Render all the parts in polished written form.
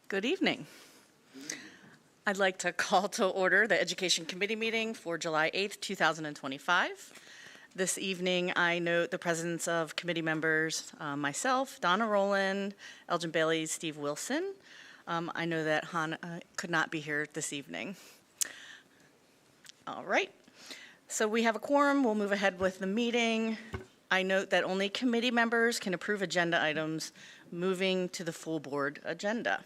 Good evening. I'd like to call to order the Education Committee meeting for July 8th, 2025. This evening, I note the presence of committee members, myself, Donna Rowland, Elgin Bailey, Steve Wilson. I know that Han could not be here this evening. All right. So we have a quorum. We'll move ahead with the meeting. I note that only committee members can approve agenda items moving to the full board agenda.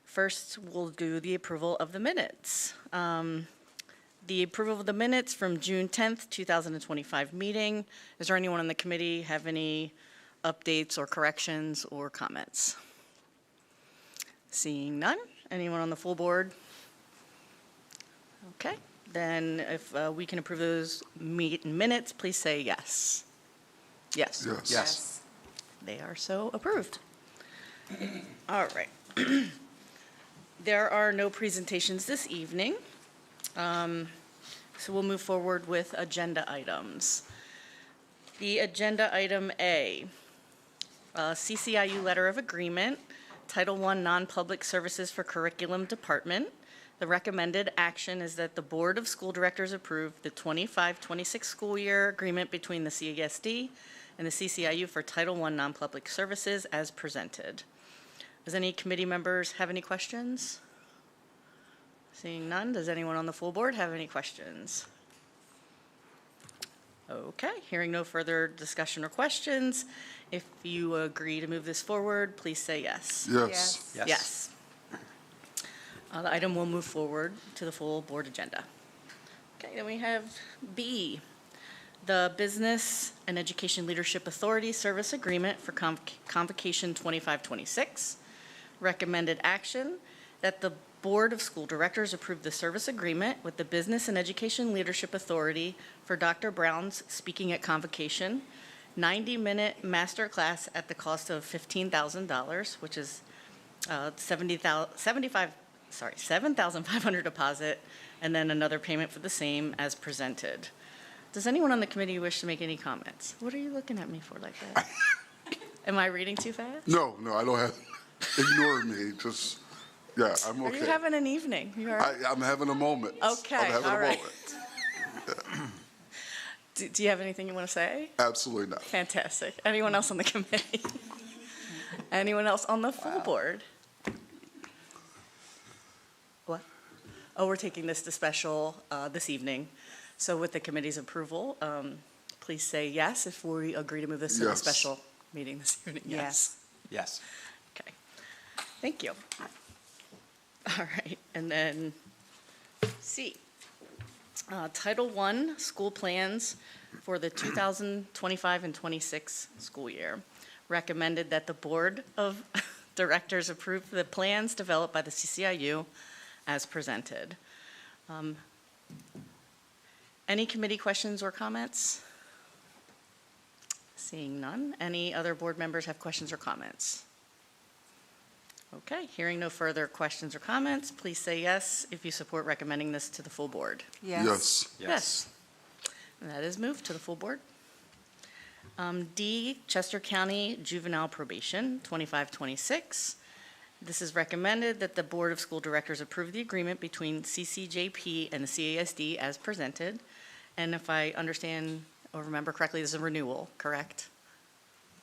First, we'll do the approval of the minutes. The approval of the minutes from June 10th, 2025 meeting. Is there anyone on the committee have any updates or corrections or comments? Seeing none. Anyone on the full board? Okay, then if we can approve those minutes, please say yes. Yes. Yes. Yes. They are so approved. All right. There are no presentations this evening, so we'll move forward with agenda items. The agenda item A, CCIU Letter of Agreement, Title I Non-Public Services for Curriculum Department. The recommended action is that the Board of School Directors approve the 25-26 school year agreement between the CASD and the CCIU for Title I Non-Public Services as presented. Does any committee members have any questions? Seeing none, does anyone on the full board have any questions? Okay, hearing no further discussion or questions, if you agree to move this forward, please say yes. Yes. Yes. The item will move forward to the full board agenda. Okay, then we have B, the Business and Education Leadership Authority Service Agreement for Convocation 2526. Recommended action that the Board of School Directors approve the service agreement with the Business and Education Leadership Authority for Dr. Brown's Speaking at Convocation, 90-minute master class at the cost of $15,000, which is $7,500 deposit, and then another payment for the same as presented. Does anyone on the committee wish to make any comments? What are you looking at me for like that? Am I reading too fast? No, I don't have, ignore me, just, yeah, I'm Are okay. you having an evening? You all right? I'm having a moment. Okay, I'm having all a right. moment. Do you have anything you want to say? Absolutely not. Fantastic. Anyone else on the committee? Anyone else on the full board? What? Oh, we're taking this to special this evening. So with the committee's approval, please say yes if we agree to move this to the Yes. special meeting this evening. Yes. Yes. Okay. Thank you. All right. And then C, Title I School Plans for the 2025 and 26 school year. Recommended that the Board of Directors approve the plans developed by the CCIU as presented. Any committee questions or comments? Seeing none. Any other board members have questions or comments? Okay, hearing no further questions or comments, please say yes if you support recommending this to the full board. Yes. Yes. And that is moved to the full board. D, Chester County Juvenile Probation, 2526. This is recommended that the Board of School Directors approve the agreement between CCJP and the CASD as presented. And if I understand or remember correctly, this is a renewal, correct?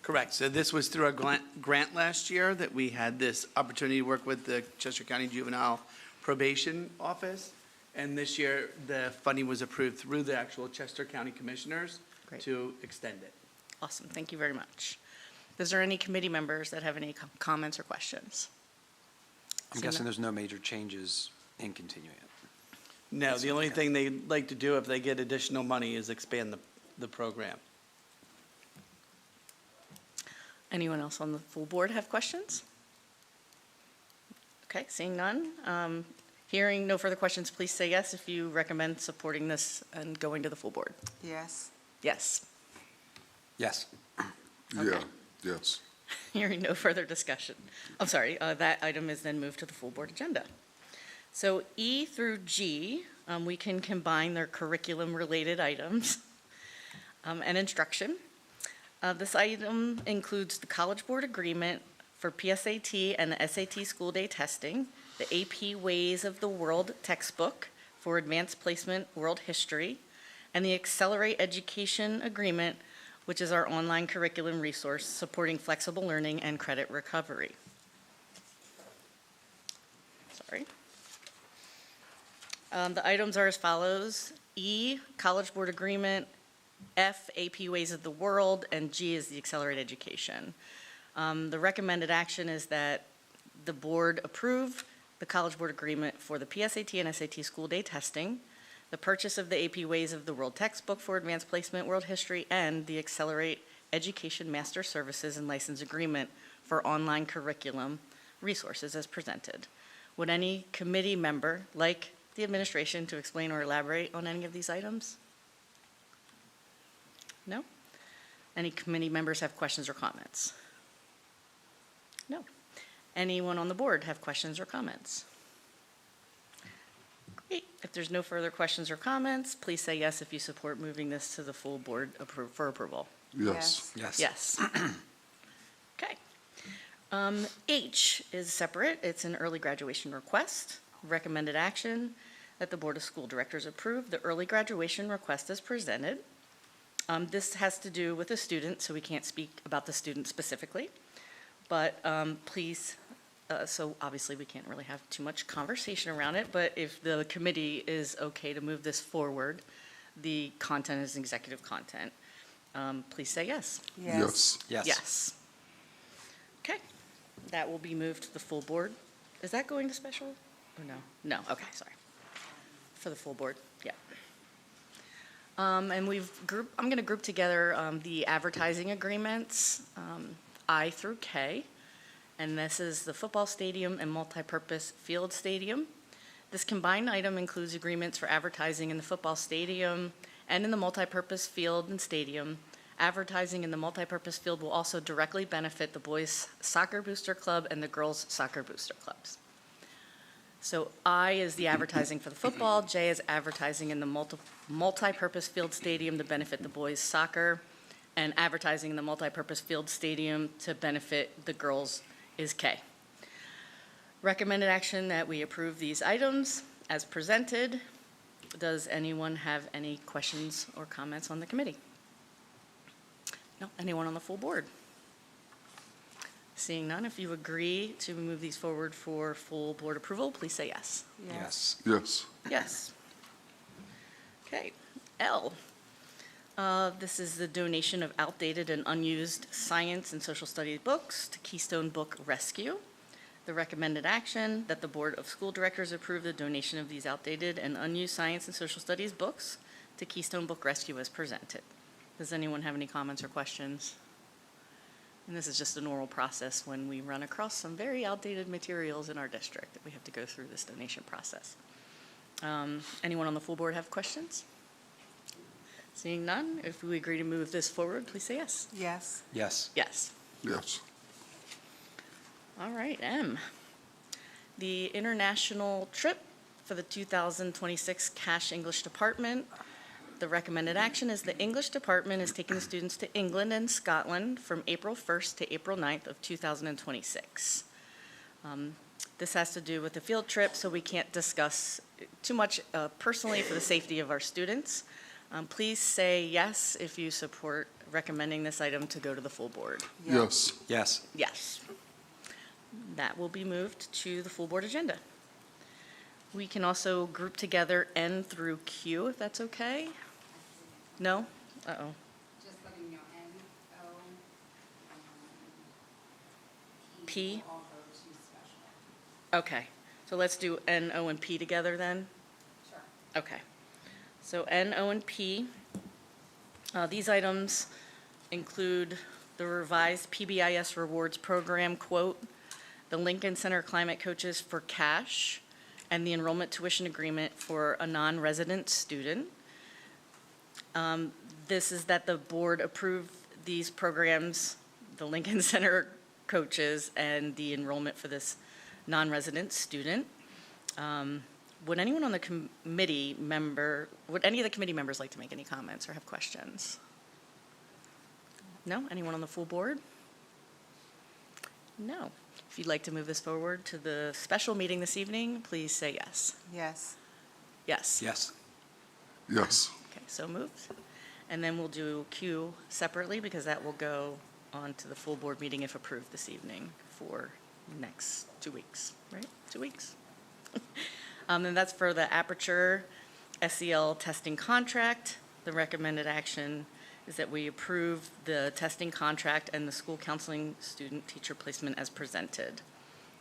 Correct. So this was through a grant last year that we had this opportunity to work with the Chester County Juvenile Probation Office. And this year, the funding was approved through the actual Chester County Commissioners Great. to extend it. Awesome, thank you very much. Is there any committee members that have any comments or questions? I'm guessing there's no major changes in continuing it. No, the only thing they'd like to do if they get additional money is expand the program. Anyone else on the full board have questions? Okay, seeing none. Hearing no further questions, please say yes if you recommend supporting this and going to the full board. Yes. Yes. Yes. Okay. Yeah, yes. Hearing no further discussion. I'm sorry, that item is then moved to the full board agenda. So E through G, we can combine their curriculum-related items and instruction. This item includes the College Board agreement for PSAT and the SAT school day testing, the AP Ways of the World textbook for advanced placement world history, and the Accelerate Education Agreement, which is our online curriculum resource supporting flexible learning and credit recovery. Sorry. The items are as follows. E, College Board Agreement, F, AP Ways of the World, and G is the Accelerate Education. The recommended action is that the board approve the College Board Agreement for the PSAT and SAT school day testing, the purchase of the AP Ways of the World textbook for advanced placement world history, and the Accelerate Education Master Services and License Agreement for online curriculum resources as presented. Would any committee member like the administration to explain or elaborate on any of these items? No? Any committee members have questions or comments? No. Anyone on the board have questions or comments? Great. If there's no further questions or comments, please say yes if you support moving this to the full board for approval. Yes. Yes. Yes. Okay. H is separate. It's an early graduation request. Recommended action that the Board of School Directors approve the early graduation request as presented. This has to do with a student, so we can't speak about the student specifically. But please, so obviously we can't really have too much conversation around it, but if the committee is okay to move this forward, the content is executive content. Please say yes. Yes. Yes. Yes. Okay, that will be moved to the full board. Is that going to special or no? No, okay, sorry. For the full board, yeah. And I'm going to group together the advertising agreements, I through K, and this is the football stadium and multipurpose field stadium. This combined item includes agreements for advertising in the football stadium and in the multipurpose field and stadium. Advertising in the multipurpose field will also directly benefit the boys soccer booster club and the girls soccer booster clubs. So I is the advertising for the football, J is advertising in the multipurpose field stadium to benefit the boys soccer, and advertising in the multipurpose field stadium to benefit the girls is K. Recommended action that we approve these items as presented. Does anyone have any questions or comments on the committee? No, anyone on the full board? Seeing none, if you agree to move these forward for full board approval, please say yes. Yes. Yes. Yes. Okay, L. This is the donation of outdated and unused science and social studies books to Keystone Book Rescue. The recommended action that the Board of School Directors approve the donation of these outdated and unused science and social studies books to Keystone Book Rescue as presented. Does anyone have any comments or questions? And this is just a normal process when we run across some very outdated materials in our district that we have to go through this donation process. Anyone on the full board have questions? Seeing none, if we agree to move this forward, please say yes. Yes. Yes. Yes. Yes. All right, M. The international trip for the 2026 Cash English Department. The recommended action is the English Department is taking the students to England and Scotland from April 1st to April 9th of 2026. This has to do with the field trip, so we can't discuss too much personally for the safety of our students. Please say yes if you support recommending this item to go to the full board. Yes. Yes. Yes. That will be moved to the full board agenda. We can also group together N through Q, if that's okay? No? Uh-oh. Just letting you know, N, O, P? will all go to special. Okay. So let's do N, O, and P together then? Sure. Okay. So N, O, and P. These items include the revised PBIS rewards program quote, the Lincoln Center Climate Coaches for Cash, and the enrollment tuition agreement for a non-resident student. This is that the board approved these programs, the Lincoln Center coaches, and the enrollment for this non-resident student. Would anyone on the committee member, would any of the committee members like to make any comments or have questions? No? Anyone on the full board? No. If you'd like to move this forward to the special meeting this evening, please say yes. Yes. Yes. Yes. Yes. Okay, so moved. And then we'll do Q separately because that will go on to the full board meeting if approved this evening for next 2 weeks, right? 2 weeks? And that's for the Aperture SEL testing contract. The recommended action is that we approve the testing contract and the school counseling student teacher placement as presented.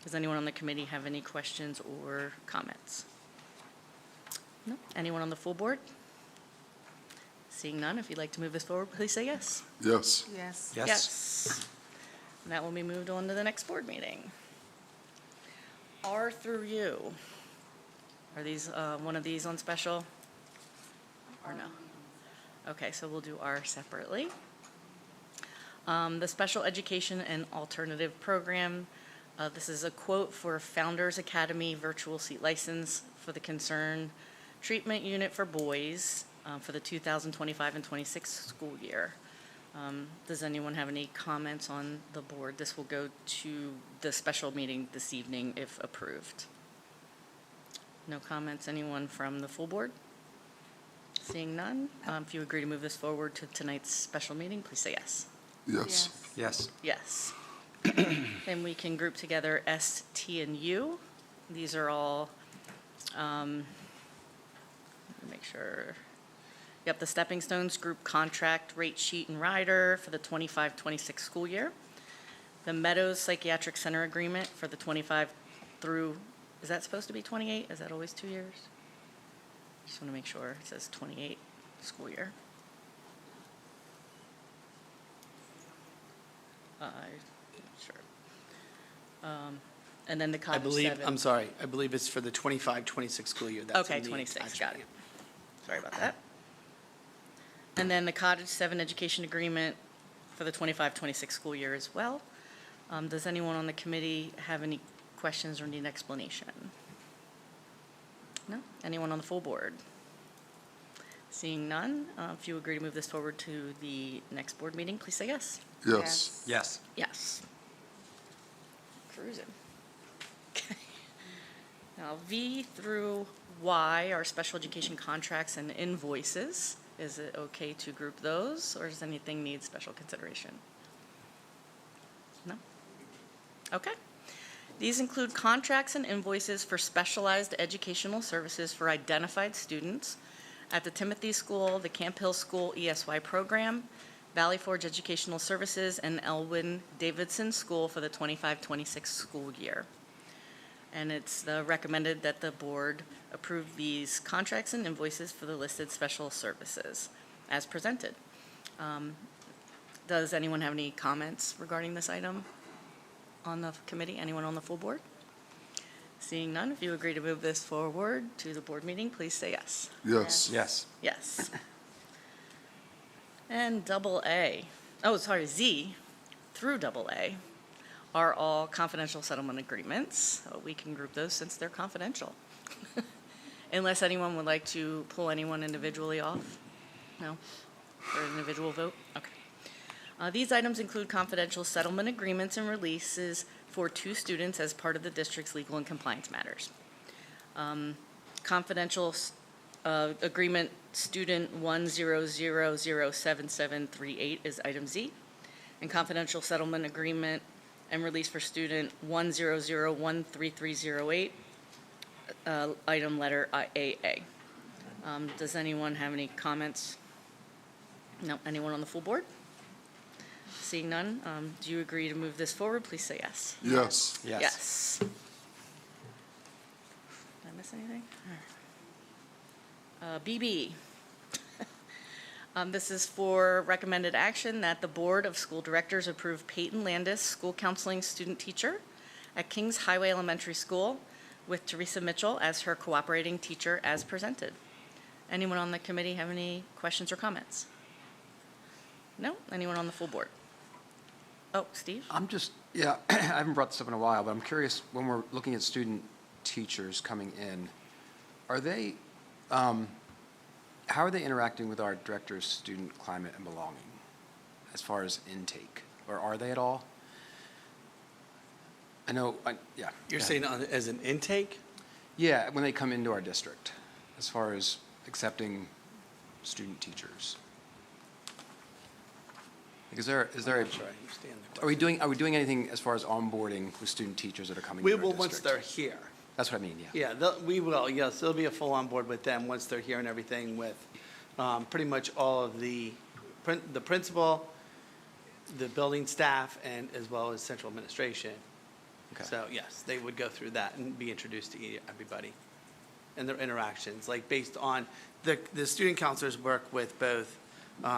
Does anyone on the committee have any questions or comments? No? Anyone on the full board? Seeing none, if you'd like to move this forward, please say yes. Yes. Yes. Yes. Yes. And that will be moved on to the next board meeting. R through U. Are these, one of these on special? Or no? Okay, so we'll do R separately. The Special Education and Alternative Program. This is a quote for Founders Academy virtual seat license for the Concern Treatment Unit for Boys for the 2025 and 26 school year. Does anyone have any comments on the board? This will go to the special meeting this evening if approved. No comments? Anyone from the full board? Seeing none, if you agree to move this forward to tonight's special meeting, please say yes. Yes. Yes. Yes. Then we can group together S, T, and U. These are all, let me make sure. Yep, the Stepping Stones Group Contract Rate Sheet and Rider for the 25-26 school year. The Meadows Psychiatric Center Agreement for the 25 through, is that supposed to be 28? Is that always 2 years? Just want to make sure it says 28 school year. Sure. And then the I Cottage believe, 7. I'm sorry, I believe it's for the 25-26 school year. That's Okay, in the 26, got it. attachment. Sorry about that. And then the Cottage 7 Education Agreement for the 25-26 school year as well. Does anyone on the committee have any questions or need an explanation? No? Anyone on the full board? Seeing none, if you agree to move this forward to the next board meeting, please say yes. Yes. Yes. Yes. Cruising. Okay. Now, V through Y are special education contracts and invoices. Is it okay to group those, or does anything need special consideration? No? Okay. These include contracts and invoices for specialized educational services for identified students at the Timothy School, the Camp Hill School ESY program, Valley Forge Educational Services, and Elwyn Davidson School for the 25-26 school year. And it's recommended that the board approve these contracts and invoices for the listed special services as presented. Does anyone have any comments regarding this item on the committee? Anyone on the full board? Seeing none, if you agree to move this forward to the board meeting, please say yes. Yes. Yes. Yes. And Z through double A are all confidential settlement agreements. So we can group those since they're confidential. Unless anyone would like to pull anyone individually off? No? For an individual vote? Okay. These items include confidential settlement agreements and releases for 2 students as part of the district's legal and compliance matters. Confidential agreement student 100007738 is item Z, and confidential settlement agreement and release for student 100013308, item letter AA. Does anyone have any comments? No, anyone on the full board? Seeing none, do you agree to move this forward? Please say yes. Yes. Yes. Yes. Did I miss anything? All right. BB. This is for recommended action that the Board of School Directors approve Peyton Landis, school counseling student teacher at Kings Highway Elementary School, with Teresa Mitchell as her cooperating teacher as presented. Anyone on the committee have any questions or comments? No? Anyone on the full board? Oh, Steve? I'm just, yeah, I haven't brought this up in a while, but I'm curious, when we're looking at student teachers coming in, are they, how are they interacting with our Director of Student Climate and Belonging as far as intake? Or are they at all? I know, yeah. You're go saying ahead. as an intake? Yeah, when they come into our district, as far as accepting student teachers. Like, is there Sure, I understand the are we doing anything as far as onboarding with student teachers that are coming We into our will, once district? they're here. That's what I mean, yeah. Yeah, we will, yes, there'll be a full on board with them once they're here and everything with pretty much all of the principal, the building staff, and as well as central administration. Okay. So, yes, they would go through that and be introduced to everybody and their interactions, like based on, the student counselors work with both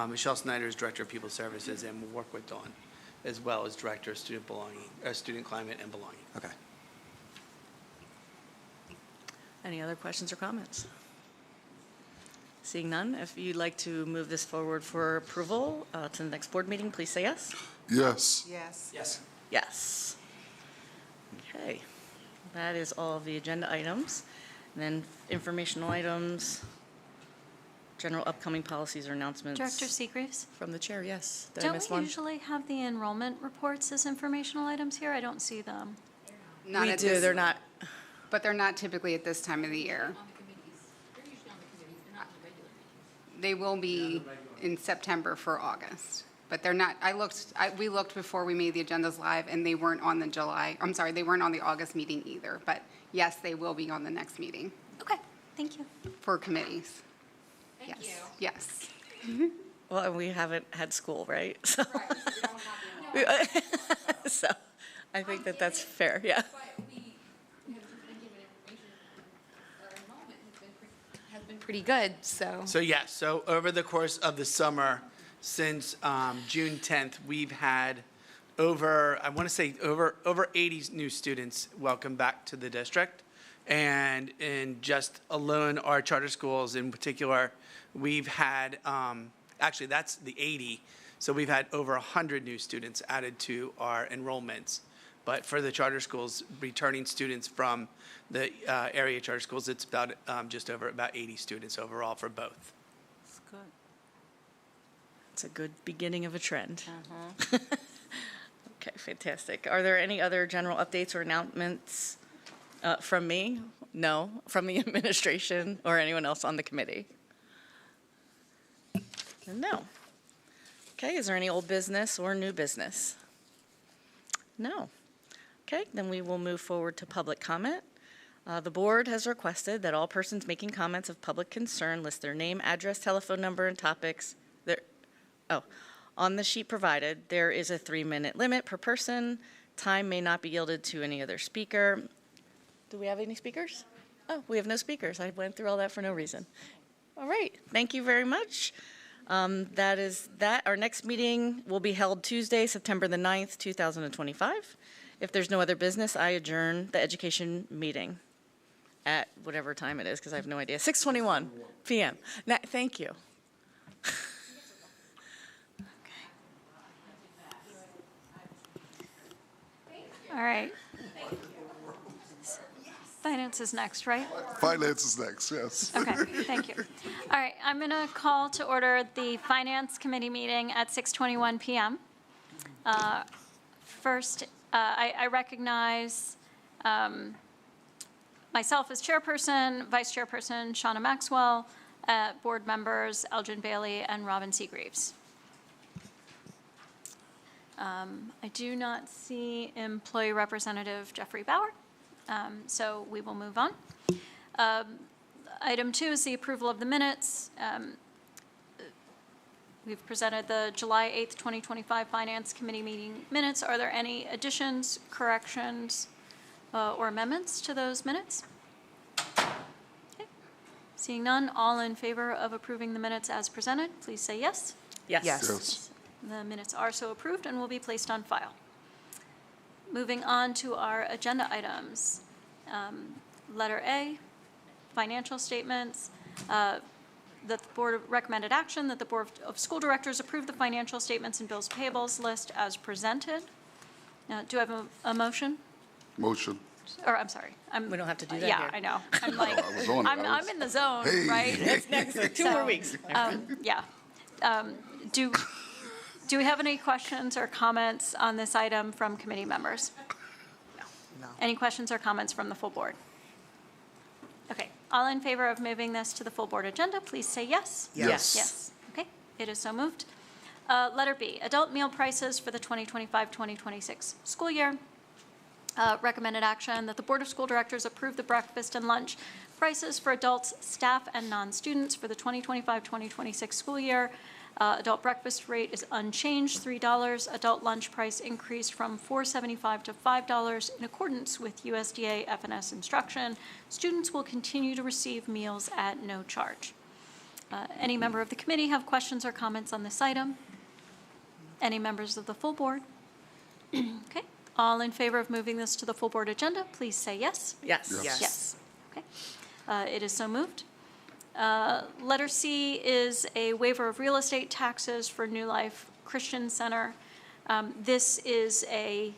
Michelle Snyder is Director of People Services and will work with Dawn, as well as Director of Student Student Climate and Belonging. Okay. Any other questions or comments? Seeing none, if you'd like to move this forward for approval to the next board meeting, please say yes. Yes. Yes. Yes. Yes. Okay, that is all of the agenda items. And then informational items, general upcoming policies or announcements. Director Seagreaves? From the chair, yes. Did I Don't miss we one? usually have the enrollment reports as informational items here? I don't see them. Not We at do, this- they're not, But they're not typically at this time of the year. On the committees, they're usually on the committees, they're not in the regular meetings. They will be in September for August. But they're not, we looked before we made the agendas live, and they weren't on the they weren't on the August meeting either. But yes, they will be on the next meeting Okay, thank you. for committees. Thank you. Yes. well, we haven't had school, right? So, Right, so we don't have the enrollment. so I think that that's fair, yeah. But we have been given information, our enrollment has been pretty good, so. So yes, so over the course of the summer, since June 10th, we've had over 80 new students welcome back to the district. And in just alone our charter schools in particular, we've had, actually that's the 80. So we've had over 100 new students added to our enrollments. But for the charter schools, returning students from the area charter schools, it's about just over about 80 students overall for both. That's good. It's a good beginning of a trend. Okay, fantastic. Are there any other general updates or announcements from me? No. From the administration or anyone else on the committee? No. Okay, is there any old business or new business? No. Okay, then we will move forward to public comment. The board has requested that all persons making comments of public concern list their name, address, telephone number, and topics. On the sheet provided, there is a 3-minute limit per person. Time may not be yielded to any other speaker. Do we have any speakers? Oh, we have no speakers. I went through all that for no reason. All right, thank you very much. That is that. Our next meeting will be held Tuesday, September the 9th, 2025. If there's no other business, I adjourn the education meeting at whatever time it is, because I have no idea. 6:21 p.m. Thank you. All right. Finance is next, right? Finance is next, yes. Okay, thank you. All right, I'm going to call to order the Finance Committee meeting at 6:21 PM. First, I recognize myself as chairperson, vice chairperson Shauna Maxwell, board members Elgin Bailey and Robin Seagreaves. I do not see employee representative Jeffrey Bauer. So we will move on. Item 2 is the approval of the minutes. We've presented the July 8th, 2025 Finance Committee meeting minutes. Are there any additions, corrections, or amendments to those minutes? Okay. Seeing none, all in favor of approving the minutes as presented, please say yes. Yes. Yes. The minutes are so approved and will be placed on file. Moving on to our agenda items. Letter A, financial statements. The board recommended action that the Board of School Directors approve the financial statements and bills payables list as presented. Do I have a motion? Motion. Or, I'm sorry. We don't have to do that Yeah, here. I know. I'm like, I was on it. I'm in the zone, Hey. right? It's next, 2 more weeks. Yeah. Do we have any questions or comments on this item from committee members? No. Any questions or comments from the full board? Okay, all in favor of moving this to the full board agenda, please say yes. Yes. Yes, okay, it is so moved. Letter B, adult meal prices for the 2025-2026 school year. Recommended action that the Board of School Directors approve the breakfast and lunch prices for adults, staff, and non-students for the 2025-2026 school year. Adult breakfast rate is unchanged, $3. Adult lunch price increased from $4.75 to $5 in accordance with USDA FNS instruction. Students will continue to receive meals at no charge. Any member of the committee have questions or comments on this item? Any members of the full board? Okay, all in favor of moving this to the full board agenda, please say yes. Yes. Yes. Yes. Okay. It is so moved. Letter C is a waiver of real estate taxes for New Life Christian Center. This is a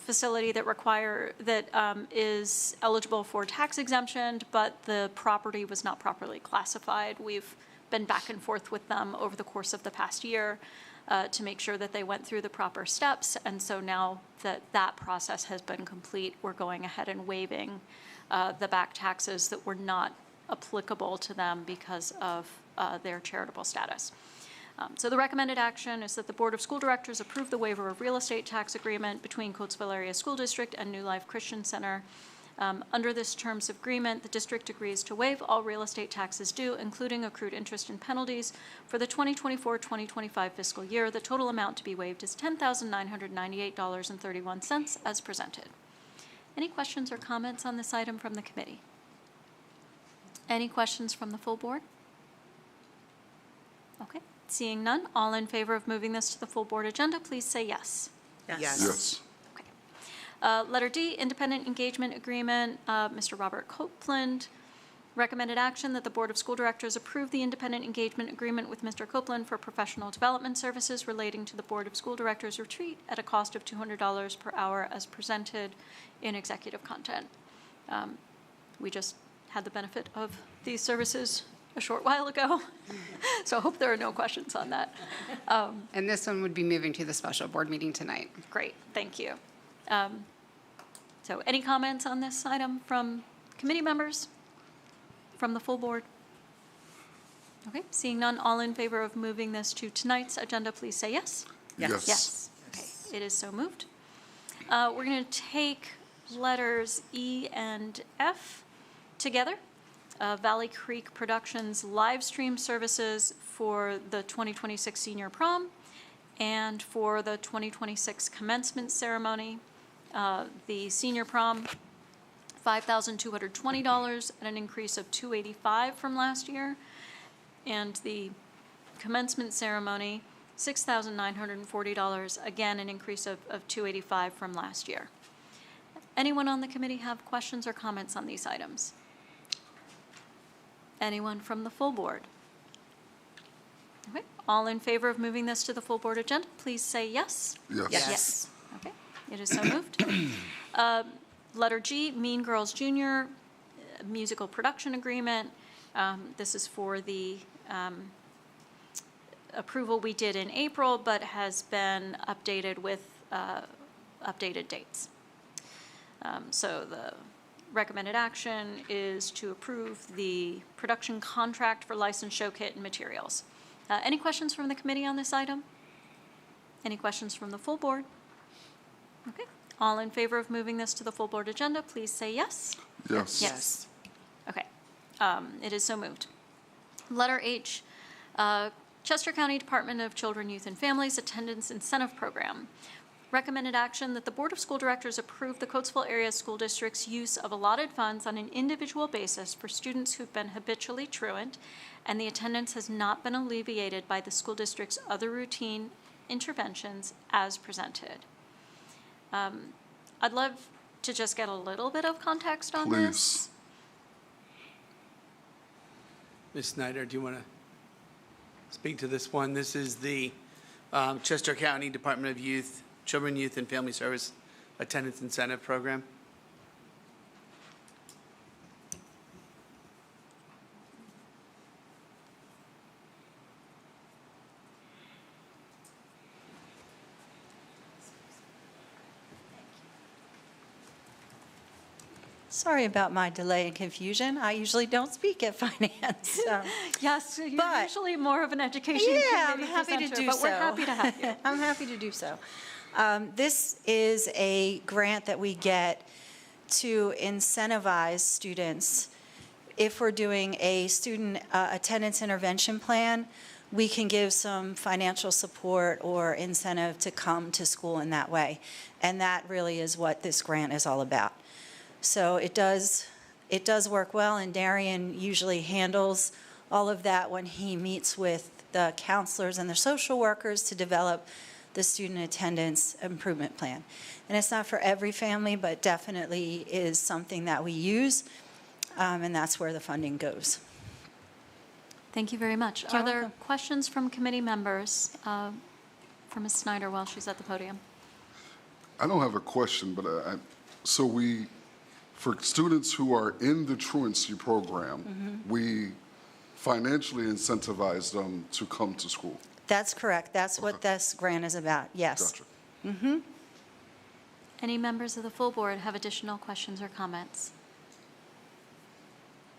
facility that is eligible for tax exemption, but the property was not properly classified. We've been back and forth with them over the course of the past year to make sure that they went through the proper steps. And so now that that process has been complete, we're going ahead and waiving the back taxes that were not applicable to them because of their charitable status. So the recommended action is that the Board of School Directors approve the waiver of real estate tax agreement between Coatesville Area School District and New Life Christian Center. Under this terms of agreement, the district agrees to waive all real estate taxes due, including accrued interest and penalties, for the 2024-2025 fiscal year. The total amount to be waived is $10,998.31 as presented. Any questions or comments on this item from the committee? Any questions from the full board? Okay, seeing none, all in favor of moving this to the full board agenda, please say yes. Yes. Yes. Okay. Letter D, independent engagement agreement, Mr. Robert Copeland. Recommended action that the Board of School Directors approve the independent engagement agreement with Mr. Copeland for professional development services relating to the Board of School Directors retreat at a cost of $200 per hour as presented in executive content. We just had the benefit of these services a short while ago, so I hope there are no questions on that. And this one would be moving to the special board meeting tonight. Great, thank you. So any comments on this item from committee members? From the full board? Okay, seeing none, all in favor of moving this to tonight's agenda, please say yes. Yes. Yes. Okay, it is so moved. We're going to take letters E and F together. Valley Creek Productions live stream services for the 2026 senior prom and for the 2026 commencement ceremony. The senior prom, $5,220 at an increase of $285 from last year. And the commencement ceremony, $6,940, again, an increase of $285 from last year. Anyone on the committee have questions or comments on these items? Anyone from the full board? Okay, all in favor of moving this to the full board agenda, please say yes. Yes. Yes. Okay, it is so moved. Letter G, Mean Girls Junior musical production agreement. This is for the approval we did in April, but has been updated with updated dates. So the recommended action is to approve the production contract for licensed show kit and materials. Any questions from the committee on this item? Any questions from the full board? Okay. All in favor of moving this to the full board agenda, please say yes. Yes. Yes. Okay. It is so moved. Letter H, Chester County Department of Children, Youth, and Families Attendance Incentive Program. Recommended action that the Board of School Directors approve the Coatesville Area School District's use of allotted funds on an individual basis for students who've been habitually truant and the attendance has not been alleviated by the school district's other routine interventions as presented. I'd love to just get a little bit of context on this. Please. Ms. Snyder, do you want to speak to this one? This is the Chester County Department of Youth, Children, Youth, and Family Service Attendance Incentive Program. Sorry about my delay and confusion. I usually don't speak at finance. So. Yes, you're But- usually more of an education Yeah, I'm committee happy to presenter, do but so. we're happy to have you. I'm happy to do so. This is a grant that we get to incentivize students. If we're doing a student attendance intervention plan, we can give some financial support or incentive to come to school in that way. And that really is what this grant is all about. So it does work well, and Darian usually handles all of that when he meets with the counselors and the social workers to develop the student attendance improvement plan. And it's not for every family, but definitely is something that we use, and that's where the funding goes. Thank you very much. You're Are there welcome. questions from committee members for Ms. Snyder while she's at the podium? I don't have a question, but for students who are in the truancy program, we financially incentivize them to come to school. That's correct. That's what Okay. this grant is about, yes. Gotcha. Any members of the full board have additional questions or comments?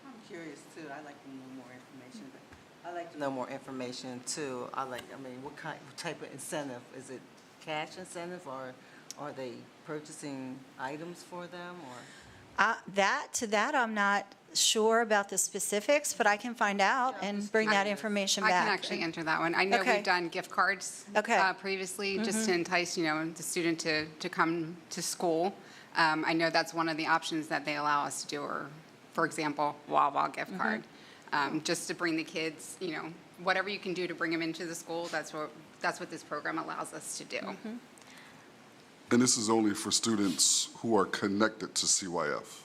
I'm curious too. I'd like to know more information, but I'd like to know more information too. What type of incentive? Is it cash incentive, or are they purchasing items for them, or? That I'm not sure about the specifics, but I can find out and bring that information I back. can actually enter that one. I know Okay. we've done gift cards Okay. previously, just to entice, the student to come to school. I know that's one of the options that they allow us to do, or, for example, Wawa gift card, just to bring the kids, whatever you can do to bring them into the school, that's what this program allows us to do. And this is only for students who are connected to CYF.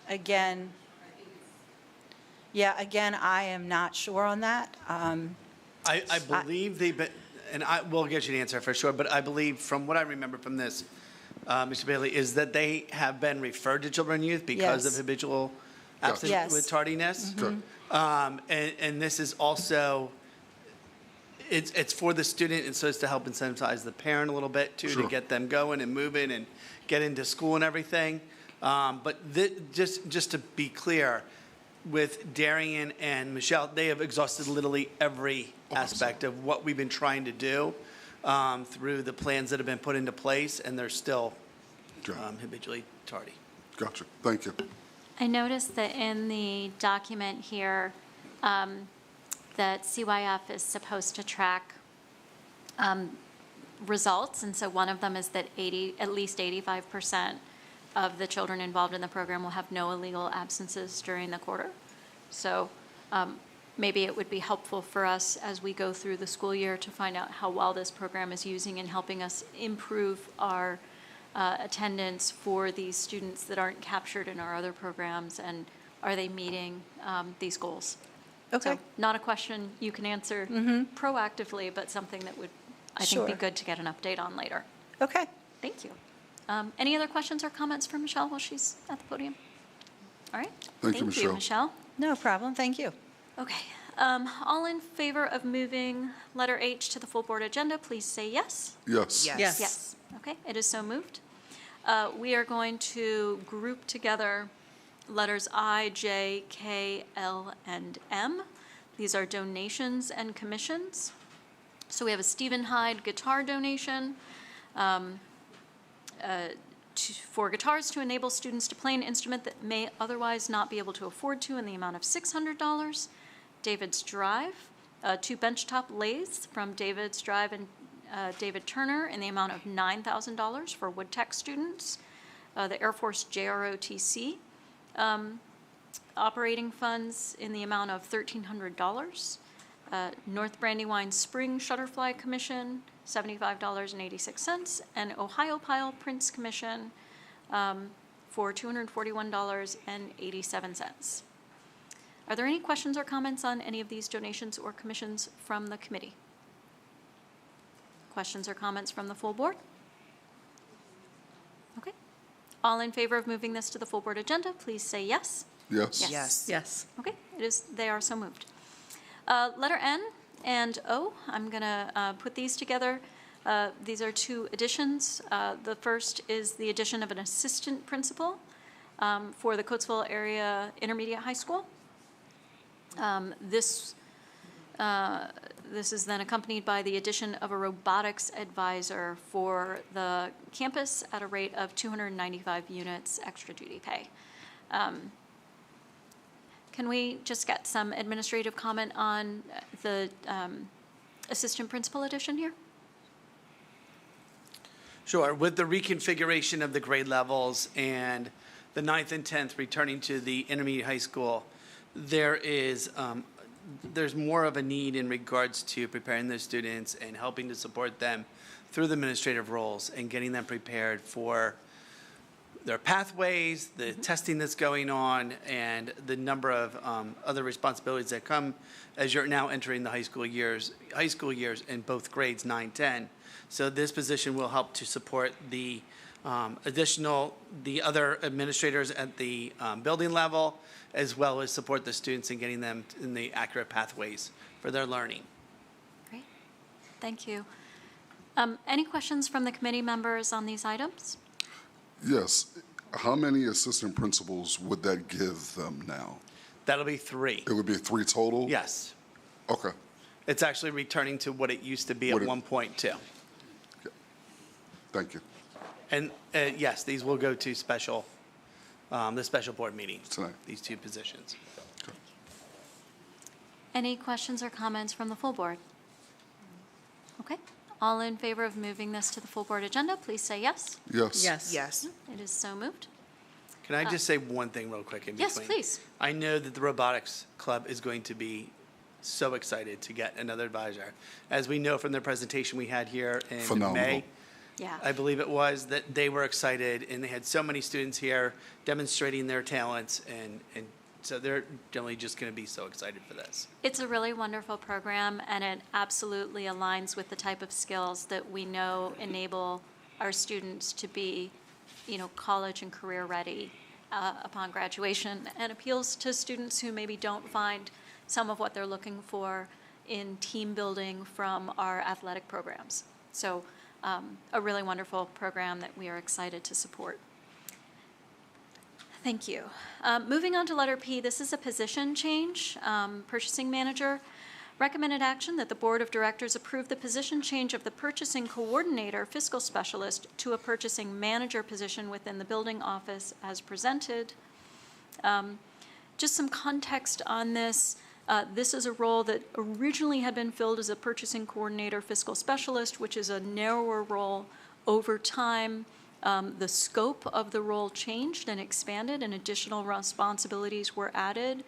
Again, I am not sure on that. I believe we'll get you an answer for sure, but I believe from what I remember from this, Mr. Bailey, is that they have been referred to Children and Youth because of Yes. habitual Gotcha. absence Yes. with tardiness. Okay. And this is also, it's for the student, and so it's to help incentivize the parent a little bit too, to Sure. get them going and moving and get into school and everything. But just to be clear, with Darian and Michelle, they have exhausted literally every aspect of what we've been trying to do through the plans that have been put into place, and they're still Okay. habitually tardy. Gotcha. Thank you. I noticed that in the document here, that CYF is supposed to track results, and so one of them is that at least 85% of the children involved in the program will have no illegal absences during the quarter. So maybe it would be helpful for us as we go through the school year to find out how well this program is using and helping us improve our attendance for these students that aren't captured in our other programs, and are they meeting these goals? Okay. So not a question you can answer proactively, but something that would, I think, be Sure. good to get an update on later. Okay. Thank you. Any other questions or comments for Michelle while she's at the podium? All right. Thank you, Michelle. Michelle. No problem. Thank you. Okay. All in favor of moving letter H to the full board agenda, please say yes. Yes. Yes. Yes. Okay, it is so moved. We are going to group together letters I, J, K, L, and M. These are donations and commissions. So we have a Stephen Hyde guitar donation for guitars to enable students to play an instrument that may otherwise not be able to afford to, in the amount of $600. David's Drive, 2 benchtop lathes from David's Drive and David Turner in the amount of $9,000 for Wood Tech students. The Air Force JROTC operating funds in the amount of $1,300. North Brandywine Spring Shutterfly Commission, $75.86, and Ohio Pile Prince Commission for $241.87. Are there any questions or comments on any of these donations or commissions from the committee? Questions or comments from the full board? Okay. All in favor of moving this to the full board agenda, please say yes. Yes. Yes. Yes. Okay, they are so moved. Letter N and O, I'm going to put these together. These are two additions. The first is the addition of an assistant principal for the Coatesville Area Intermediate High School. This is then accompanied by the addition of a robotics advisor for the campus at a rate of 295 units extra duty pay. Can we just get some administrative comment on the assistant principal addition here? Sure. With the reconfiguration of the grade levels and the 9th and 10th returning to the intermediate high school, there's more of a need in regards to preparing the students and helping to support them through the administrative roles and getting them prepared for their pathways, the testing that's going on, and the number of other responsibilities that come as you're now entering the high school years in both grades 9, 10. So this position will help to support the other administrators at the building level, as well as support the students in getting them in the accurate pathways for their learning. Great, thank you. Any questions from the committee members on these items? Yes. How many assistant principals would that give them now? That'll be 3. It would be 3 total? Yes. Okay. It's actually returning to what it used to be at one point, too. Thank you. And yes, these will go to the special board meeting. Tonight. These 2 positions. Any questions or comments from the full board? Okay, all in favor of moving this to the full board agenda, please say yes. Yes. Yes. It is so moved. Can I just say one thing real quick in between? Yes, please. I know that the robotics club is going to be so excited to get another advisor. As we know from the presentation we had here in Phenomenal. May, Yeah. I believe it was, that they were excited, and they had so many students here demonstrating their talents, and so they're generally just going to be so excited for this. It's a really wonderful program, and it absolutely aligns with the type of skills that we know enable our students to be, college and career ready upon graduation, and appeals to students who maybe don't find some of what they're looking for in team building from our athletic programs. So a really wonderful program that we are excited to support. Thank you. Moving on to letter P, this is a position change, purchasing manager. Recommended action that the Board of Directors approve the position change of the purchasing coordinator fiscal specialist to a purchasing manager position within the building office as presented. Just some context on this. This is a role that originally had been filled as a purchasing coordinator fiscal specialist, which is a narrower role. Over time, the scope of the role changed and expanded, and additional responsibilities were added.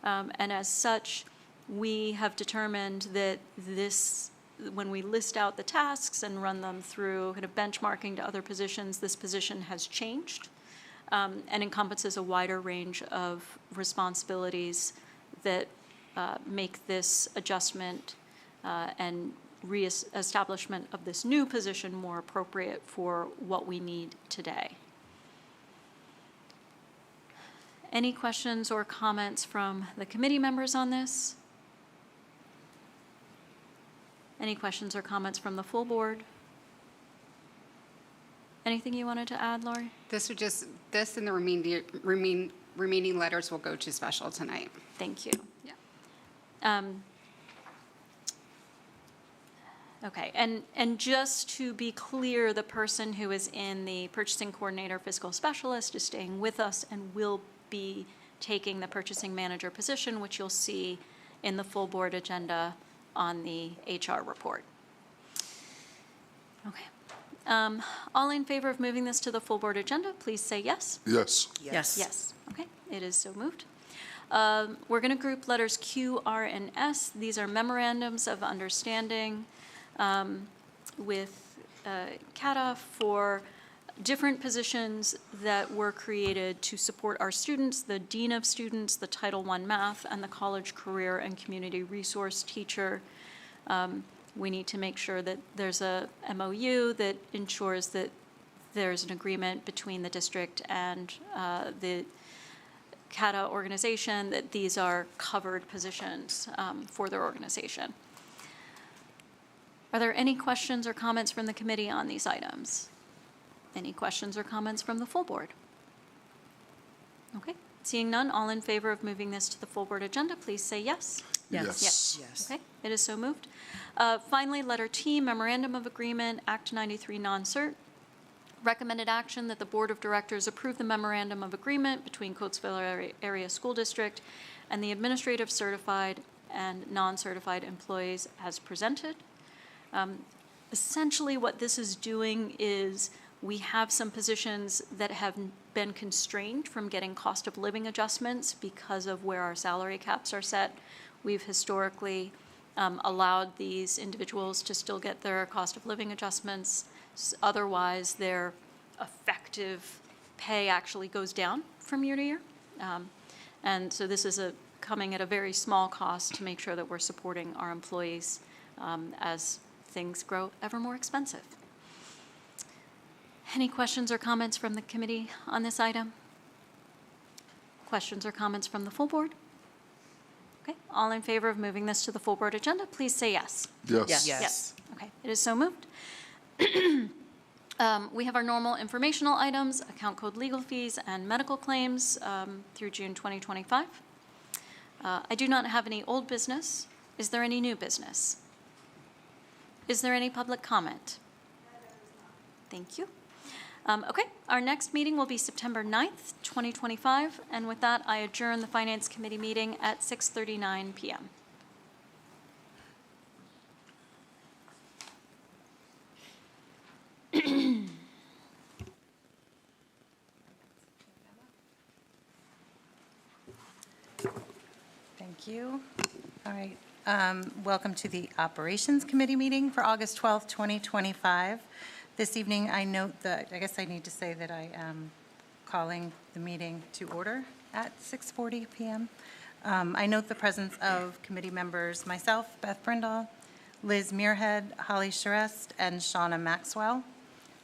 And as such, we have determined that this, when we list out the tasks and run them through kind of benchmarking to other positions, this position has changed and encompasses a wider range of responsibilities that make this adjustment and reestablishment of this new position more appropriate for what we need today. Any questions or comments from the committee members on this? Any questions or comments from the full board? Anything you wanted to add, Lori? This and the remaining letters will go to special tonight. Thank you. Yeah. Okay, and just to be clear, the person who is in the purchasing coordinator fiscal specialist is staying with us and will be taking the purchasing manager position, which you'll see in the full board agenda on the HR report. Okay. All in favor of moving this to the full board agenda, please say yes. Yes. Yes. Yes, okay, it is so moved. We're going to group letters Q, R, and S. These are memorandums of understanding with CATA for different positions that were created to support our students, the Dean of Students, the Title I Math, and the College Career and Community Resource Teacher. We need to make sure that there's a MOU that ensures that there's an agreement between the district and the CATA organization that these are covered positions for their organization. Are there any questions or comments from the committee on these items? Any questions or comments from the full board? Okay, seeing none, all in favor of moving this to the full board agenda, please say yes. Yes. Okay, it is so moved. Finally, letter T, Memorandum of Agreement, Act 93 non-cert. Recommended action that the Board of Directors approve the Memorandum of Agreement between Coatesville Area School District and the administrative certified and non-certified employees as presented. Essentially, what this is doing is we have some positions that have been constrained from getting cost of living adjustments because of where our salary caps are set. We've historically allowed these individuals to still get their cost of living adjustments. Otherwise, their effective pay actually goes down from year to year. And so this is coming at a very small cost to make sure that we're supporting our employees as things grow ever more expensive. Any questions or comments from the committee on this item? Questions or comments from the full board? Okay, all in favor of moving this to the full board agenda, please say yes. Yes. Yes. Okay, it is so moved. We have our normal informational items, account code legal fees, and medical claims through June 2025. I do not have any old business. Is there any new business? Is there any public comment? Thank you. Okay, our next meeting will be September 9th, 2025, and with that, I adjourn the Finance Committee meeting at 6:39 p.m. Thank you. All right. Welcome to the Operations Committee meeting for August 12th, 2025. This evening, I note that, I guess I need to say that I am calling the meeting to order at 6:40 p.m. I note the presence of committee members, myself, Beth Brindle, Liz Muirhead, Holly Charest, and Shauna Maxwell.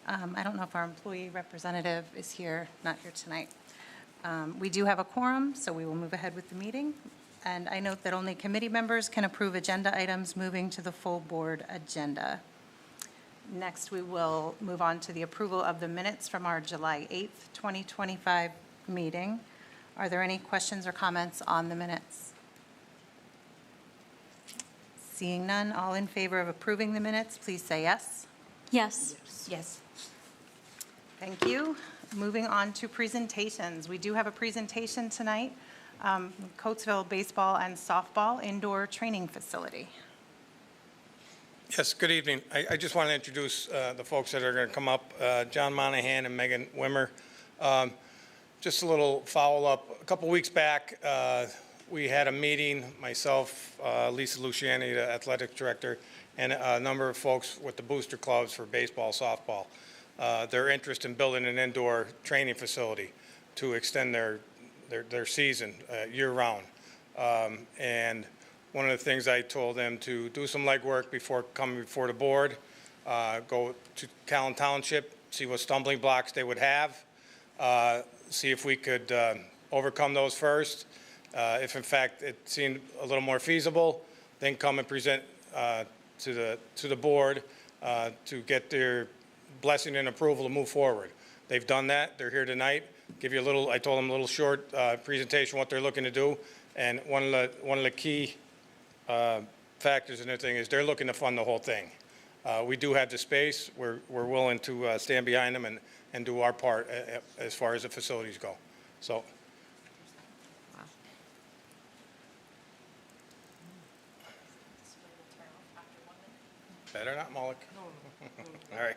I don't know if our employee representative is here, not here tonight. We do have a quorum, so we will move ahead with the meeting. And I note that only committee members can approve agenda items moving to the full board agenda. Next, we will move on to the approval of the minutes from our July 8th, 2025 meeting. Are there any questions or comments on the minutes? Seeing none, all in favor of approving the minutes, please say yes. Yes. Yes. Thank you. Moving on to presentations. We do have a presentation tonight, Coatesville Baseball and Softball Indoor Training Facility. Yes, good evening. I just want to introduce the folks that are going to come up, John Monahan and Megan Wimmer. Just a little follow-up. A couple weeks back, we had a meeting, myself, Lisa Luciani, the athletic director, and a number of folks with the booster clubs for baseball, softball. Their interest in building an indoor training facility to extend their season year-round. And one of the things I told them to do some legwork before coming before the board, go to Callan Township, see what stumbling blocks they would have, see if we could overcome those first. If in fact it seemed a little more feasible, then come and present to the board to get their blessing and approval to move forward. They've done that. They're here tonight. Give you a little. I told them a little short presentation what they're looking to do, and one of the key factors in their thing is they're looking to fund the whole thing. We do have the space. We're willing to stand behind them and do our part as far as the facilities go. So. Better not, Moloch. All right.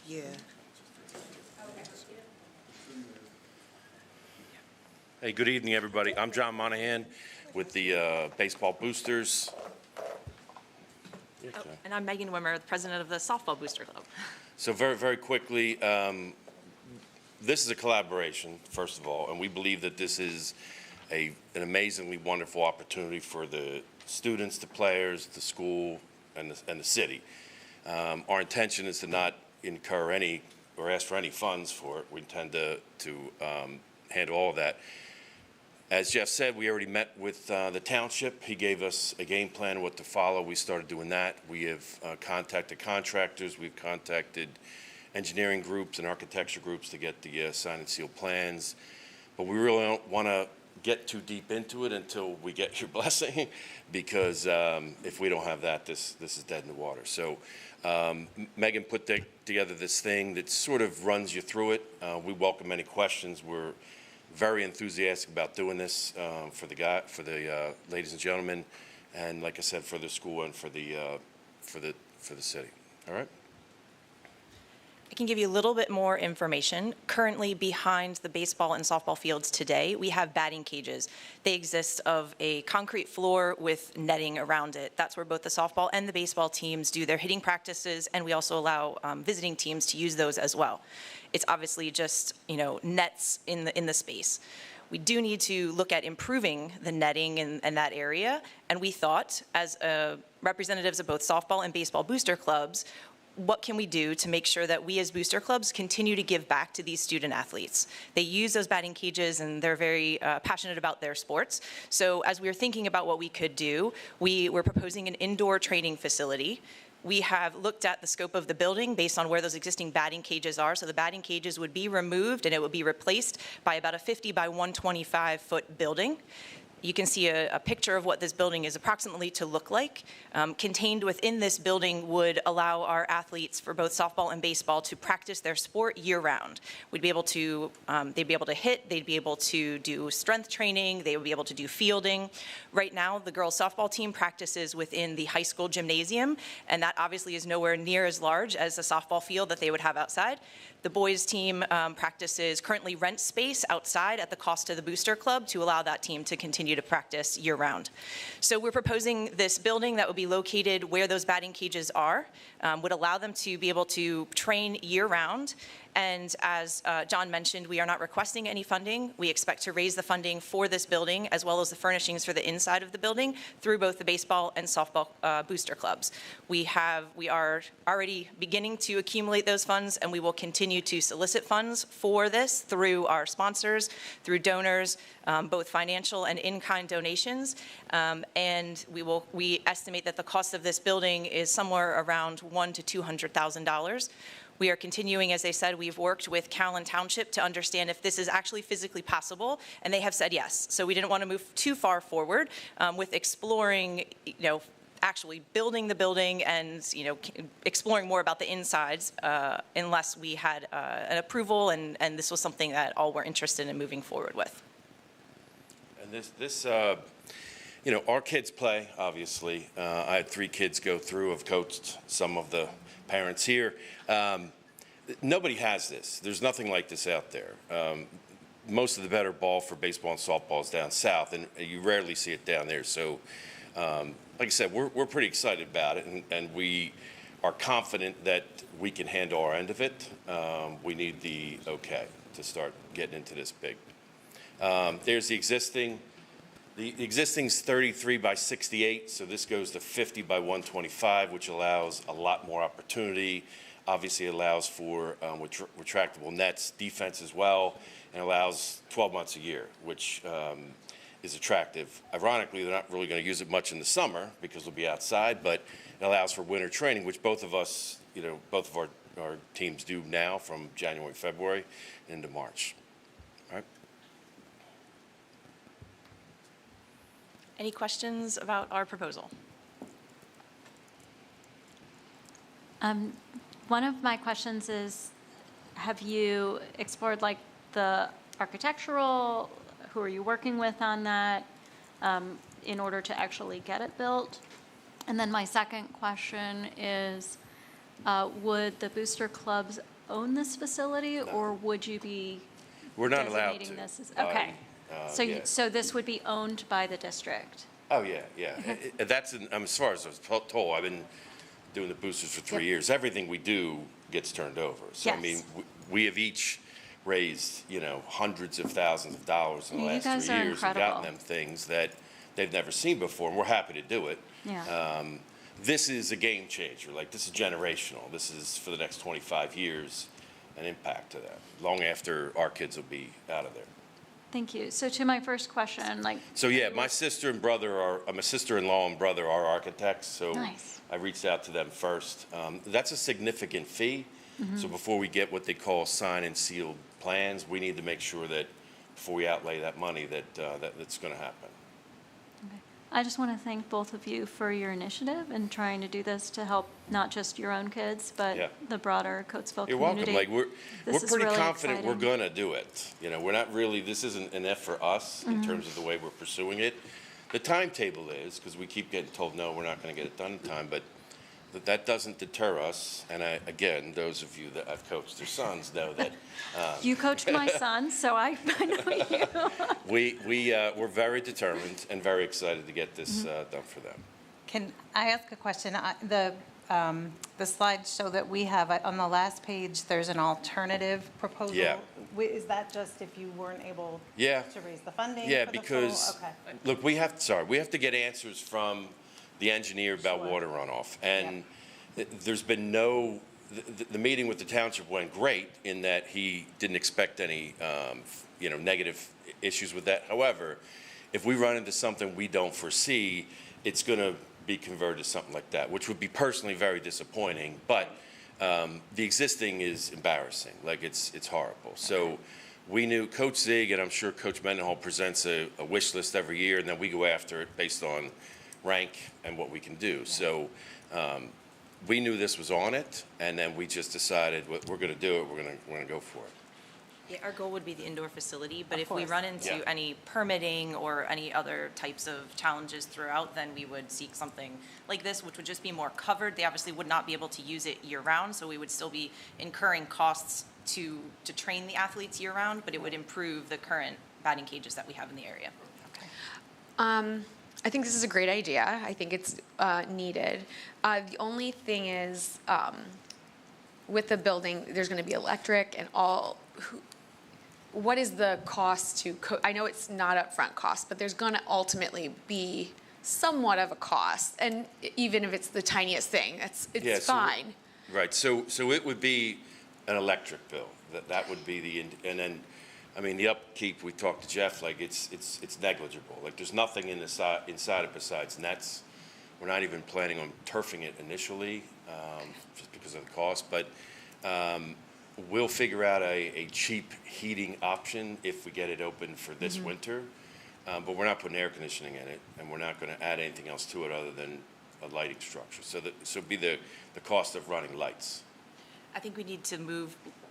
Yeah. Hey, good evening, everybody. I'm John Monahan with the Baseball Boosters. And I'm Megan Wimmer, the president of the Softball Booster Club. So very, very quickly, this is a collaboration, first of all, and we believe that this is an amazingly wonderful opportunity for the students, the players, the school, and the city. Our intention is to not incur any or ask for any funds for it. We intend to handle all of that. As Jeff said, we already met with the township. He gave us a game plan of what to follow. We started doing that. We have contacted contractors. We've contacted engineering groups and architecture groups to get the signed and sealed plans. But we really don't want to get too deep into it until we get your blessing, because if we don't have that, this is dead in the water. So Megan put together this thing that sort of runs you through it. We welcome any questions. We're very enthusiastic about doing this for the ladies and gentlemen, and like I said, for the school and for the city. All right. I can give you a little bit more information. Currently, behind the baseball and softball fields today, we have batting cages. They exist of a concrete floor with netting around it. That's where both the softball and the baseball teams do their hitting practices, and we also allow visiting teams to use those as well. It's obviously just, nets in the space. We do need to look at improving the netting in that area, and we thought, as representatives of both softball and baseball booster clubs, what can we do to make sure that we as booster clubs continue to give back to these student athletes? They use those batting cages and they're very passionate about their sports. So as we were thinking about what we could do, we were proposing an indoor training facility. We have looked at the scope of the building based on where those existing batting cages are. So the batting cages would be removed and it would be replaced by about a 50 by 125 foot building. You can see a picture of what this building is approximately to look like. Contained within this building would allow our athletes for both softball and baseball to practice their sport year-round. We'd be able to, they'd be able to hit, they'd be able to do strength training, they would be able to do fielding. Right now, the girls softball team practices within the high school gymnasium, and that obviously is nowhere near as large as the softball field that they would have outside. The boys team currently rents space outside at the cost to the booster club to allow that team to continue to practice year-round. So we're proposing this building that would be located where those batting cages are, would allow them to be able to train year-round. And as John mentioned, we are not requesting any funding. We expect to raise the funding for this building as well as the furnishings for the inside of the building through both the baseball and softball booster clubs. We are already beginning to accumulate those funds, and we will continue to solicit funds for this through our sponsors, through donors, both financial and in-kind donations. And we estimate that the cost of this building is somewhere around $100,000 to $200,000. We are continuing, as I said, we've worked with Callan Township to understand if this is actually physically possible, and they have said yes. So we didn't want to move too far forward with exploring, actually building the building and, exploring more about the insides unless we had an approval and this was something that all were interested in moving forward with. And this our kids play, obviously. I had 3 kids go through. I've coached some of the parents here. Nobody has this. There's nothing like this out there. Most of the better ball for baseball and softball is down south, and you rarely see it down there. So, like I said, we're pretty excited about it, and we are confident that we can handle our end of it. We need the okay to start getting into this big. There's the existing. The existing's 33 by 68, so this goes to 50 by 125, which allows a lot more opportunity. Obviously allows for retractable nets, defense as well, and allows 12 months a year, which is attractive. Ironically, they're not really going to use it much in the summer because they'll be outside, but it allows for winter training, which both of us, both of our teams do now from January, February into March. All right. Any questions about our proposal? One of my questions is, have you explored the architectural, who are you working with on that in order to actually get it built? And then my second question is, would the booster clubs own this facility, or would you be We're not allowed designating to. this as, okay. Yeah. So this would be owned by the district? Oh, yeah. That's, as far as I was told, I've been doing the boosters for 3 years. Everything we do gets turned over. So, Yes. I mean, we have each raised, hundreds of thousands of dollars in the last 3 years. are And gotten incredible. them things that they've never seen before, and we're happy to do it. Yeah. this is a game changer. Like, this is generational. This is for the next 25 years, an impact to that, long after our kids will be out of there. Thank you. So to my first question, like, So yeah, my sister and brother are, my sister-in-law and brother are architects, so Nice. I reached out to them first. That's a significant fee, so before we get what they call signed and sealed plans, we need to make sure that before we outlay that money, that's going to happen. I just want to thank both of you for your initiative in trying to do this to help not just your own kids, but Yeah. the broader Coatesville You're community. welcome. Like, we're This is pretty really confident we're exciting. going to do it. You know, we're not really, this isn't an F for us in terms of the way we're pursuing it. The timetable is, because we keep getting told, no, we're not going to get it done in time, but that doesn't deter us. And again, those of you that I've coached their sons know that You coached my son, so I know you. we're very determined and very excited to get this done for them. Can I ask a question? The slides show that we have, on the last page, there's an alternative proposal. Yeah. Is that just if you weren't able Yeah. to raise the funding? Yeah, for the because, full- okay. look, we have to get answers from the engineer about Sure. water runoff. And there's been no, the meeting with the township went great in that he didn't expect any, negative issues with that. However, if we run into something we don't foresee, it's going to be converted to something like that, which would be personally very disappointing. But the existing is embarrassing. Like, it's horrible. So we knew Coach Zig, and I'm sure Coach Mendenhall presents a wish list every year, and then we go after it based on rank and what we can do. So we knew this was on it, and then we just decided we're going to do it. We're going to go for it. Yeah, our goal would be the indoor facility, but Of if we course. run into Yeah. any permitting or any other types of challenges throughout, then we would seek something like this, which would just be more covered. They obviously would not be able to use it year-round, so we would still be incurring costs to train the athletes year-round, but it would improve the current batting cages that we have in the area. I think this is a great idea. I think it's needed. The only thing is, with the building, there's going to be electric and all. What is the cost to? I know it's not upfront cost, but there's going to ultimately be somewhat of a cost, and even if it's the tiniest thing, it's Yeah, so fine. Right, so it would be an electric bill, that would be and then, I mean, the upkeep, we talked to Jeff, like, it's negligible. Like, there's nothing inside it besides nets. We're not even planning on turfing it initially, just because of the cost, but we'll figure out a cheap heating option if we get it open for this winter. But we're not putting air conditioning in it, and we're not going to add anything else to it other than a lighting structure. So it'd be the cost of running lights. I think we need to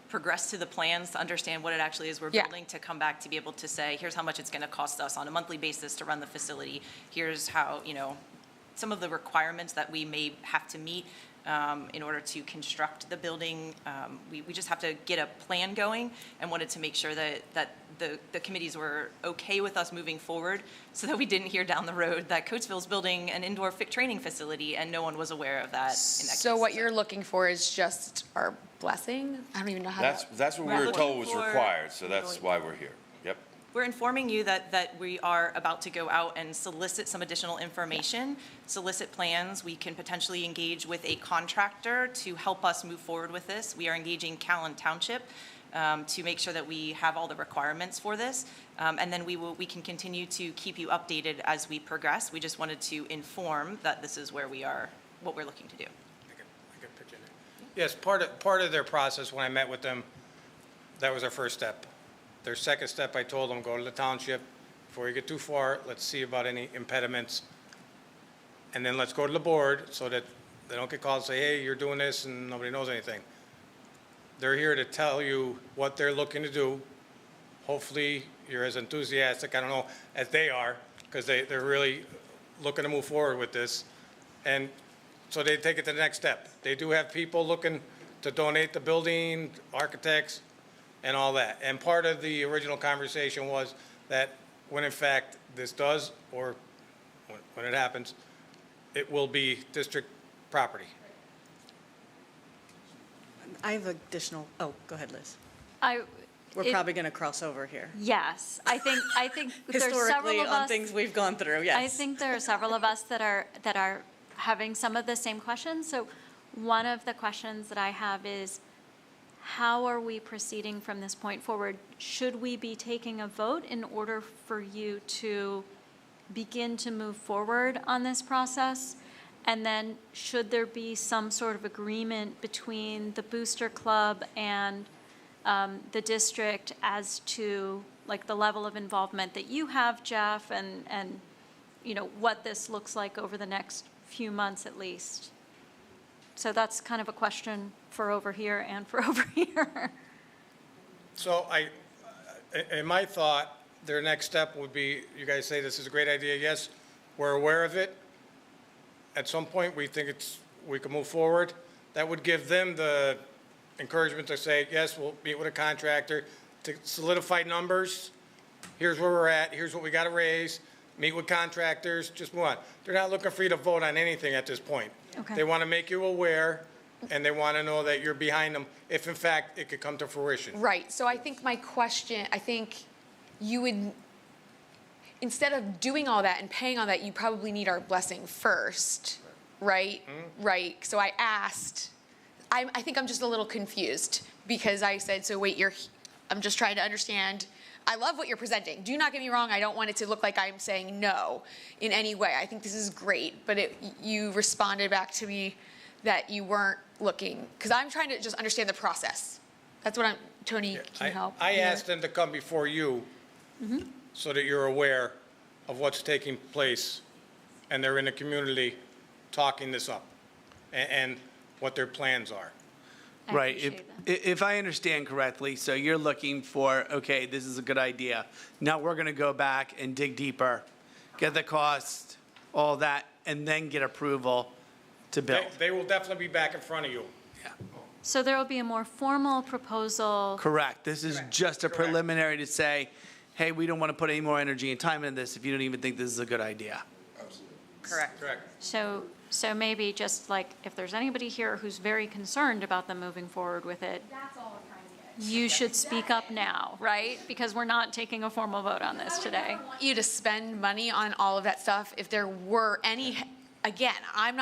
progress to the plans to understand what it actually is we're Yeah. building, to come back to be able to say, here's how much it's going to cost us on a monthly basis to run the facility. Here's how, some of the requirements that we may have to meet in order to construct the building. We just have to get a plan going, and wanted to make sure that the committees were okay with us moving forward, so that we didn't hear down the road that Coatesville's building an indoor training facility and no one was aware of that in that So case. what you're looking for is just our blessing? I don't even know how to. That's what we We're were told was looking for- required, so that's why we're here. Yep. We're informing you that we are about to go out and solicit some additional information, solicit plans. We can potentially engage with a contractor to help us move forward with this. We are engaging Callan Township to make sure that we have all the requirements for this. And then we can continue to keep you updated as we progress. We just wanted to inform that this is where we are, what we're looking to do. I can pitch in there. Yes, part of their process, when I met with them, that was our first step. Their second step, I told them, go to the township. Before you get too far, let's see about any impediments. And then let's go to the board so that they don't get called and say, hey, you're doing this and nobody knows anything. They're here to tell you what they're looking to do. Hopefully, you're as enthusiastic, I don't know, as they are, because they're really looking to move forward with this. And so they take it to the next step. They do have people looking to donate the building, architects, and all that. And part of the original conversation was that when in fact this does, or when it happens, it will be district property. I have additional, go ahead, Liz. We're It- probably going to cross over here. Yes, I think there's several Historically, of on us. things we've gone through, yes. I think there are several of us that are having some of the same questions. So one of the questions that I have is, how are we proceeding from this point forward? Should we be taking a vote in order for you to begin to move forward on this process? And then should there be some sort of agreement between the Booster Club and the district as to like the level of involvement that you have, Jeff, and you know, what this looks like over the next few months at least? So that's kind of a question for over here and for over here. So in my thought, their next step would be, you guys say this is a great idea, yes, we're aware of it. At some point, we think we can move forward. That would give them the encouragement to say, yes, we'll meet with a contractor to solidify numbers. Here's where we're at, here's what we gotta raise, meet with contractors, just move on. They're not looking for you to vote on anything at this point. Okay. They wanna make you aware, and they wanna know that you're behind them, if in fact it could come to fruition. Right, so I think my question, I think you would, instead of doing all that and paying all that, you probably need our blessing first, right? Right, so I asked, I think I'm just a little confused, because I said, so wait, I'm just trying to understand. I love what you're presenting. Do not get me wrong, I don't want it to look like I'm saying no in any way. I think this is great, but you responded back to me that you weren't looking, because I'm trying to just understand the process. That's what Tony, can you help? I asked them to come before you so that you're aware of what's taking place, and they're in the community talking this up and what their plans are. I Right. appreciate If I understand correctly, so you're looking for, okay, this is a good idea. Now we're going to go back and dig deeper, get the cost, all that, and then get approval to build. They will definitely be back in front of you. So there will be a more formal proposal. Correct. This is just a Correct. preliminary to say, hey, we don't want to put any more energy and time into this if you don't even think this is a good idea. Correct. Correct. So maybe just like, if there's anybody here who's very concerned about them moving forward with it, That's all I'm trying to get. you should speak up now, right? Because we're not taking a formal vote on this today. I want you to spend money on all of that stuff. If there were any, again, I'm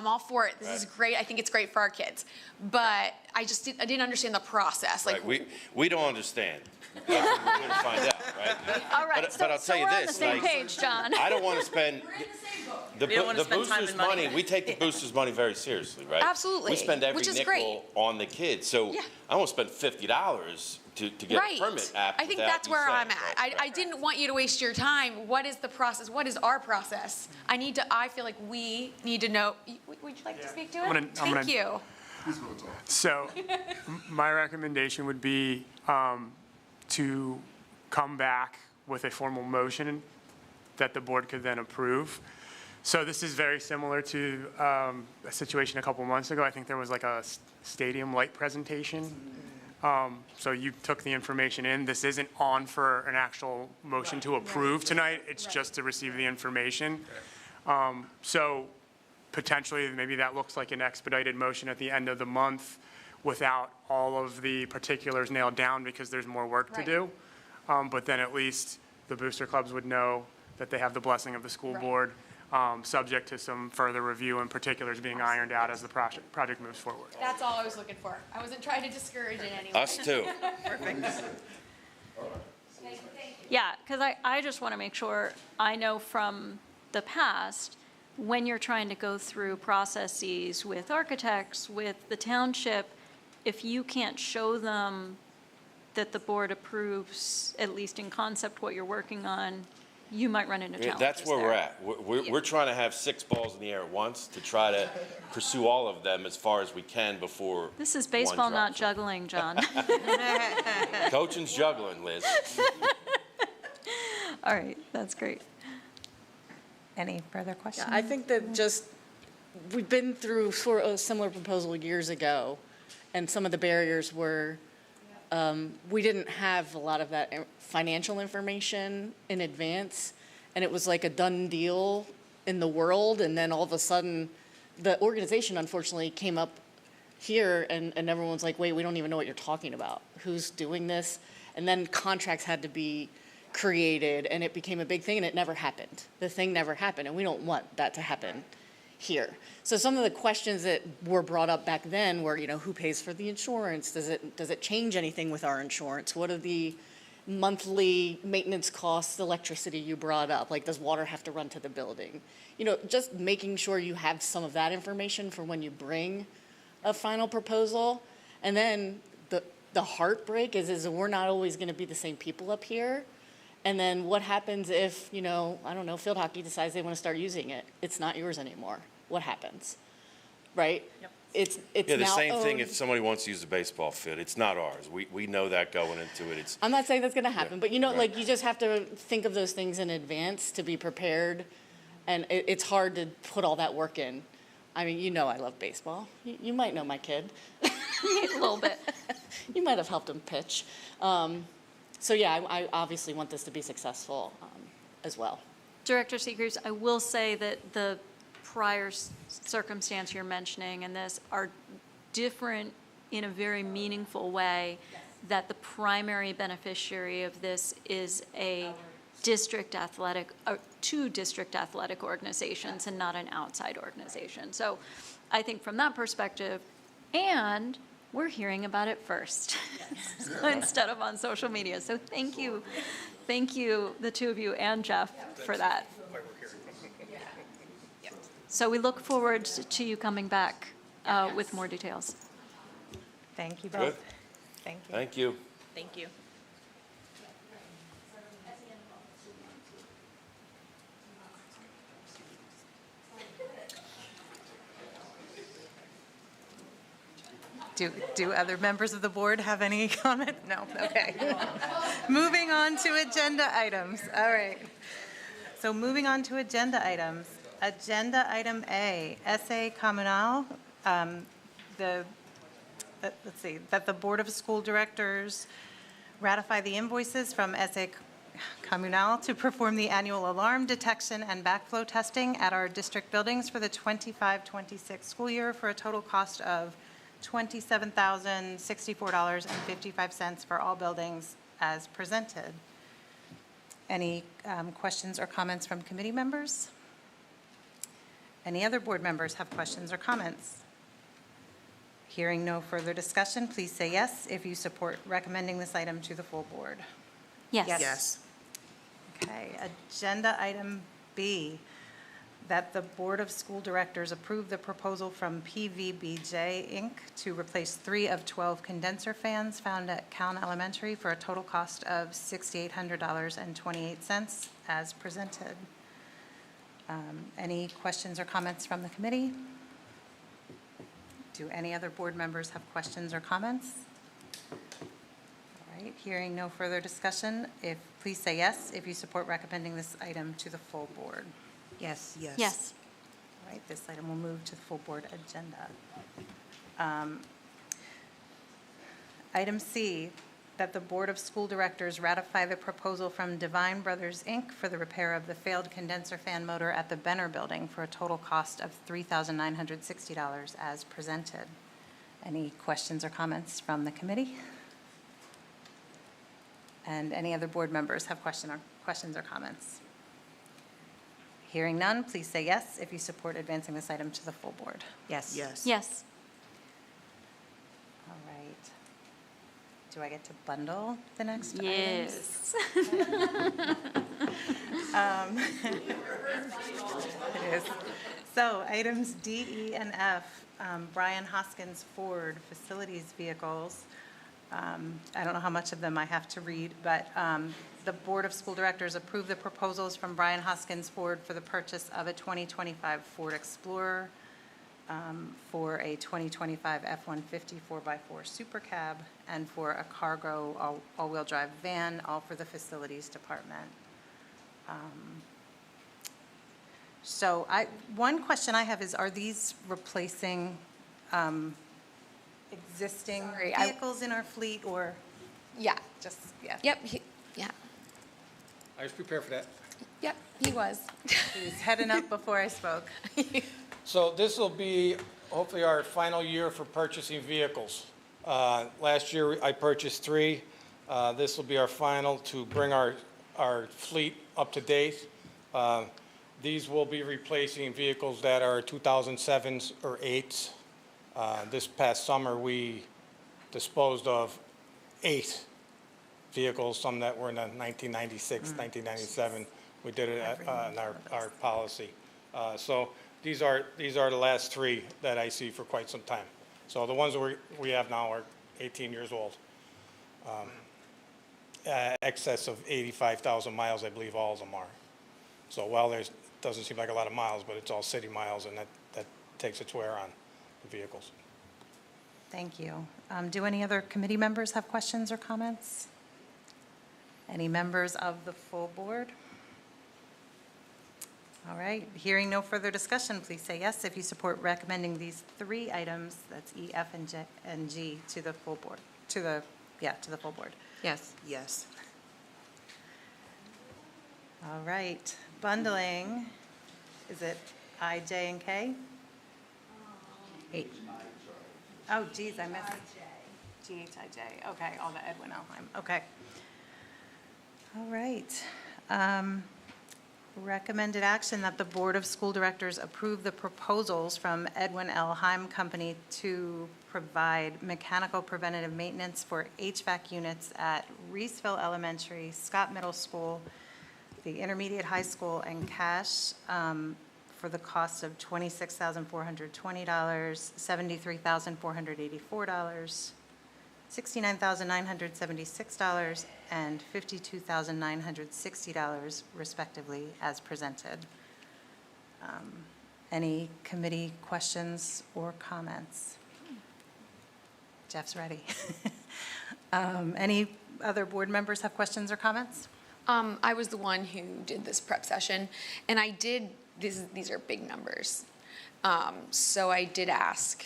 all for it. This is great. I think it's great for our kids. But I didn't understand the process. Like, Right, we don't understand. That's what we're gonna find out, right? All right, But I'll so tell you we're on the this, same like, page, John. I don't want to spend, the We don't wanna spend time boosters' and money. money, we take the boosters' money very seriously, right? Absolutely, We spend every which is nickel on the kids, so Yeah. I won't spend $50 to get right. a permit app I think without that's you where saying, I'm at. right, I right. didn't want you to waste your time. What is the process? What is our process? I feel like we need to know. Would you like to speak to it? Thank you. So my recommendation would be to come back with a formal motion that the board could then approve. So this is very similar to a situation a couple months ago. I think there was like a stadium light presentation. So you took the information in. This isn't on for an actual motion to approve tonight. It's just to receive the information. So potentially, maybe that looks like an expedited motion at the end of the month without all of the particulars nailed down because there's more work to Right. do. But then at least the booster clubs would know that they have the blessing of the school Right. board, subject to some further review and particulars being ironed out as the project moves forward. That's all I was looking for. I wasn't trying to discourage it anyway. Us too. Yeah, because I just want to make sure, I know from the past, when you're trying to go through processes with architects, with the township, if you can't show them that the board approves, at least in concept, what you're working on, you might run into Yeah, challenges that's where we're there. at. We're trying to have 6 balls in the air at once to try to pursue all of them as far as we can before. This is one baseball, not drops. juggling, John. Coaching's juggling, Liz. All right, that's great. Any further questions? I think that just, we've been through sort of a similar proposal years ago, and some of the barriers were, we didn't have a lot of that financial information in advance, and it was like a done deal in the world, and then all of a sudden, the organization unfortunately came up here, and everyone's like, wait, we don't even know what you're talking about. Who's doing this? And then contracts had to be created, and it became a big thing, and it never happened. The thing never happened, and we don't want that to happen here. So some of the questions that were brought up back then were, who pays for the insurance? Does it change anything with our insurance? What are the monthly maintenance costs, electricity you brought up? Like, does water have to run to the building? Just making sure you have some of that information for when you bring a final proposal. And then the heartbreak is we're not always going to be the same people up here. And then what happens if, I don't know, field hockey decides they want to start using it? It's not yours anymore. What happens? Right? Yep. It's Yeah, the now same thing owned. if somebody wants to use a baseball field. It's not ours. We know that going into it. It's, I'm not saying that's going to happen, but right. like you just have to think of those things in advance to be prepared. And it's hard to put all that work in. I mean, I love baseball. You might know my kid. A little bit. You might have helped him pitch. So yeah, I obviously want this to be successful as well. Director Seegers, I will say that the prior circumstance you're mentioning and this are different in a very meaningful way, that the primary beneficiary of this is two district athletic organizations and not an outside organization. So I think from that perspective, and we're hearing about it first instead of on social media. So thank you, the two of you and Jeff, for that. So we look forward to you coming back with more details. Thank you Good. both. Thank you. Thank you. Thank you. Do other members of the board have any comment? No, okay. Moving on to agenda items, all right. So moving on to agenda items. Agenda item A, SA Communal, let's see, that the Board of School Directors ratify the invoices from SA Communal to perform the annual alarm detection and backflow testing at our district buildings for the 25-26 school year for a total cost of $27,064.55 for all buildings as presented. Any questions or comments from committee members? Any other board members have questions or comments? Hearing no further discussion, please say yes if you support recommending this item to the full board. Yes. Yes. Okay, agenda item B, that the Board of School Directors approve the proposal from PVBJ Inc. to replace 3 of 12 condenser fans found at Calne Elementary for a total cost of $6,800.28 as presented. Any questions or comments from the committee? Do any other board members have questions or comments? All right, hearing no further discussion, please say yes if you support recommending this item to the full board. Yes, yes. Yes. All right, this item will move to the full board agenda. Item C, that the Board of School Directors ratify the proposal from Divine Brothers, Inc. for the repair of the failed condenser fan motor at the Benner Building for a total cost of $3,960 as presented. Any questions or comments from the committee? And any other board members have questions or comments? Hearing none, please say yes if you support advancing this item to the full board. Yes. Yes. All right. Do I get to bundle the next items? Yes. It is. So items D, E, and F, Brian Hoskins Ford Facilities Vehicles. I don't know how much of them I have to read, but the Board of School Directors approved the proposals from Brian Hoskins Ford for the purchase of a 2025 Ford Explorer, for a 2025 F-150 4x4 Super Cab, and for a cargo all-wheel drive van, all for the Facilities Department. So one question I have is, are these replacing existing vehicles in our fleet, or? Yeah. Just, yeah. Yep, yeah, I was prepared for that. yep, he was. He was heading up before I spoke. So this will be hopefully our final year for purchasing vehicles. Last year, I purchased 3. This will be our final to bring our fleet up to date. These will be replacing vehicles that are 2007s or 8s. This past summer, we disposed of 8 vehicles, some that were in the 1996, 1997. We did it in our policy. So these are the last 3 that I see for quite some time. So the ones that we have now are 18 years old. Excess of 85,000 miles, I believe all of them are. So while there's, doesn't seem like a lot of miles, but it's all city miles, and that takes its wear on the vehicles. Thank you. Do any other committee members have questions or comments? Any members of the full board? All right, hearing no further discussion, please say yes if you support recommending these 3 items, that's E, F, and G, to the full board, to the full board. Yes. Yes. All right, bundling, is it I, J, and K? H. Oh, geez, I missed. G, H, I, J, okay, all the Edwin Elheim, okay. All right. Recommended action that the Board of School Directors approve the proposals from Edwin Elheim Company to provide mechanical preventative maintenance for HVAC units at Reeseville Elementary, Scott Middle School, the Intermediate High School, and Cash for the cost of $26,420, $73,484, $69,976, and $52,960 respectively, as presented. Any committee questions or comments? Jeff's ready. Any other board members have questions or comments? I was the one who did this prep session, and I did, these are big numbers. So I did ask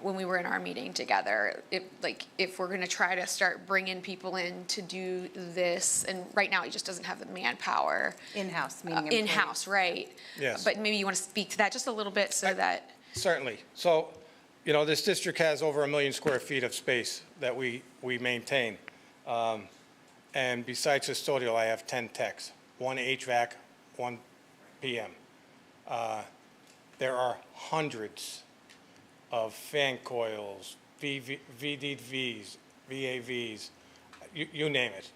when we were in our meeting together, if we're gonna try to start bringing people in to do this, and right now he just doesn't have the manpower. In-house, meaning employees. In-house, right. Yes. But maybe you wanna speak to that just a little bit so that. Certainly. So, this district has over 1 million square feet of space that we maintain. And besides custodial, I have 10 techs, 1 HVAC, 1 PM. There are hundreds of fan coils, VDVs, VAVs, you name it.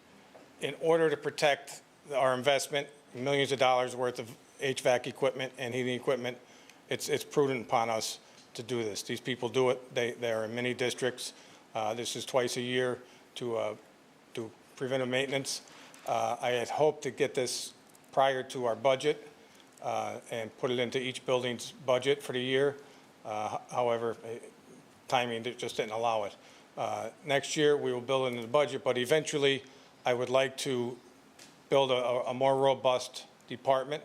In order to protect our investment, millions of dollars worth of HVAC equipment and heating equipment, it's prudent upon us to do this. These people do it. They are in many districts. This is twice a year to do preventive maintenance. I had hoped to get this prior to our budget and put it into each building's budget for the year. However, timing just didn't allow it. Next year, we will build it into the budget, but eventually, I would like to build a more robust department.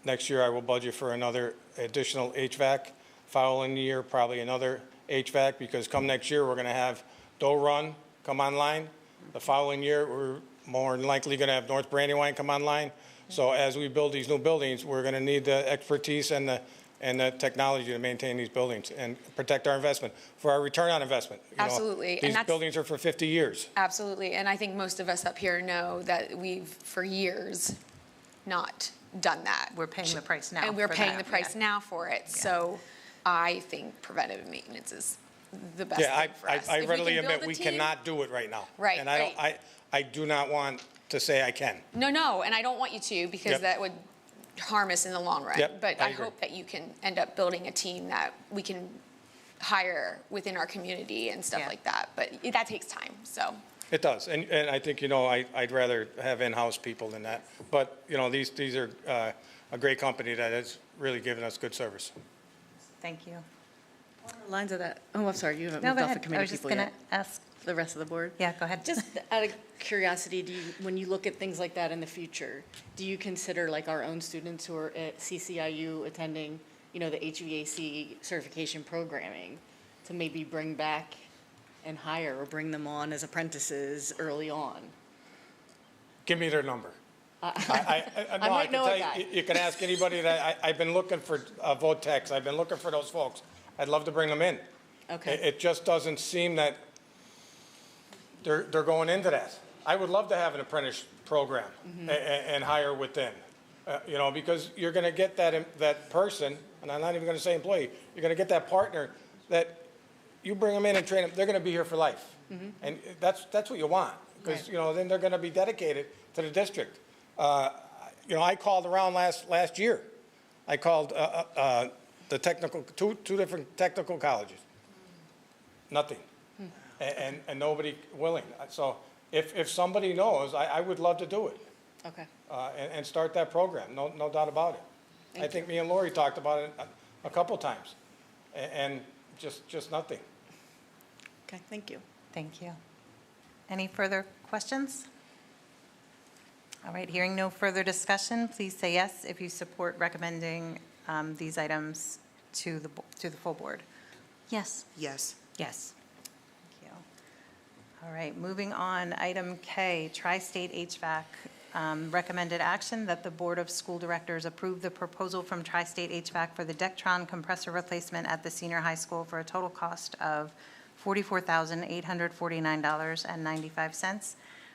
Next year, I will budget for another additional HVAC. Following year, probably another HVAC, because come next year, we're going to have Doe Run come online. The following year, we're more than likely going to have North Brandywine come online. So as we build these new buildings, we're going to need the expertise and the technology to maintain these buildings and protect our investment, for our return on investment. Absolutely. These buildings are for 50 years. Absolutely, and I think most of us up here know that we've, for years, not done that. We're paying the price now. And we're for paying that, the price yeah. now for it, so I think preventative maintenance is the best Yeah, thing for us. I If we readily can build admit a we team- cannot do it right now. Right, And right. I do not want to say I can. No, and I don't want you to, because Yep. that would harm us in the long run. Yep, But I I agree. hope that you can end up building a team that we can hire within our community and stuff Yeah. like that, but that takes time, so. It does, and I think, I'd rather have in-house people than that. But, these are a great company that has really given us good service. Thank you. Lines of that, oh, I'm sorry, you haven't No, moved go off the ahead. I committee was just people going to yet. ask, The rest of the board? yeah, go ahead. Just out of curiosity, when you look at things like that in the future, do you consider like our own students who are at CCIU attending, the HVAC certification programming to maybe bring back and hire or bring them on as apprentices early on? Give me their number. No, I might know a can guy. tell you can ask anybody that, I've been looking for vote techs, I've been looking for those folks. I'd love to bring them in. Okay. It just doesn't seem that they're going into that. I would love to have an apprentice program Mm-hmm. and hire within. You know, because you're going to get that person, and I'm not even going to say employee, you're going to get that partner that you bring them in and train them, they're going to be here for life. And that's what you want, because, you know, then they're going to be dedicated to the district. You know, I called around last year. I called the technical, two different technical colleges. Nothing. And nobody willing. So if somebody knows, I would love to do it. Okay. And start that program, no doubt about it. I think me and Lori talked about it a couple times, and just nothing. Okay, thank you. Thank you. Any further questions? All right, hearing no further discussion, please say yes if you support recommending these items to the full board. Yes. Yes. Yes. Thank you. All right, moving on, item K, Tri-State HVAC. Recommended action that the Board of School Directors approve the proposal from Tri-State HVAC for the Dectron compressor replacement at the senior high school for a total cost of $44,849.95,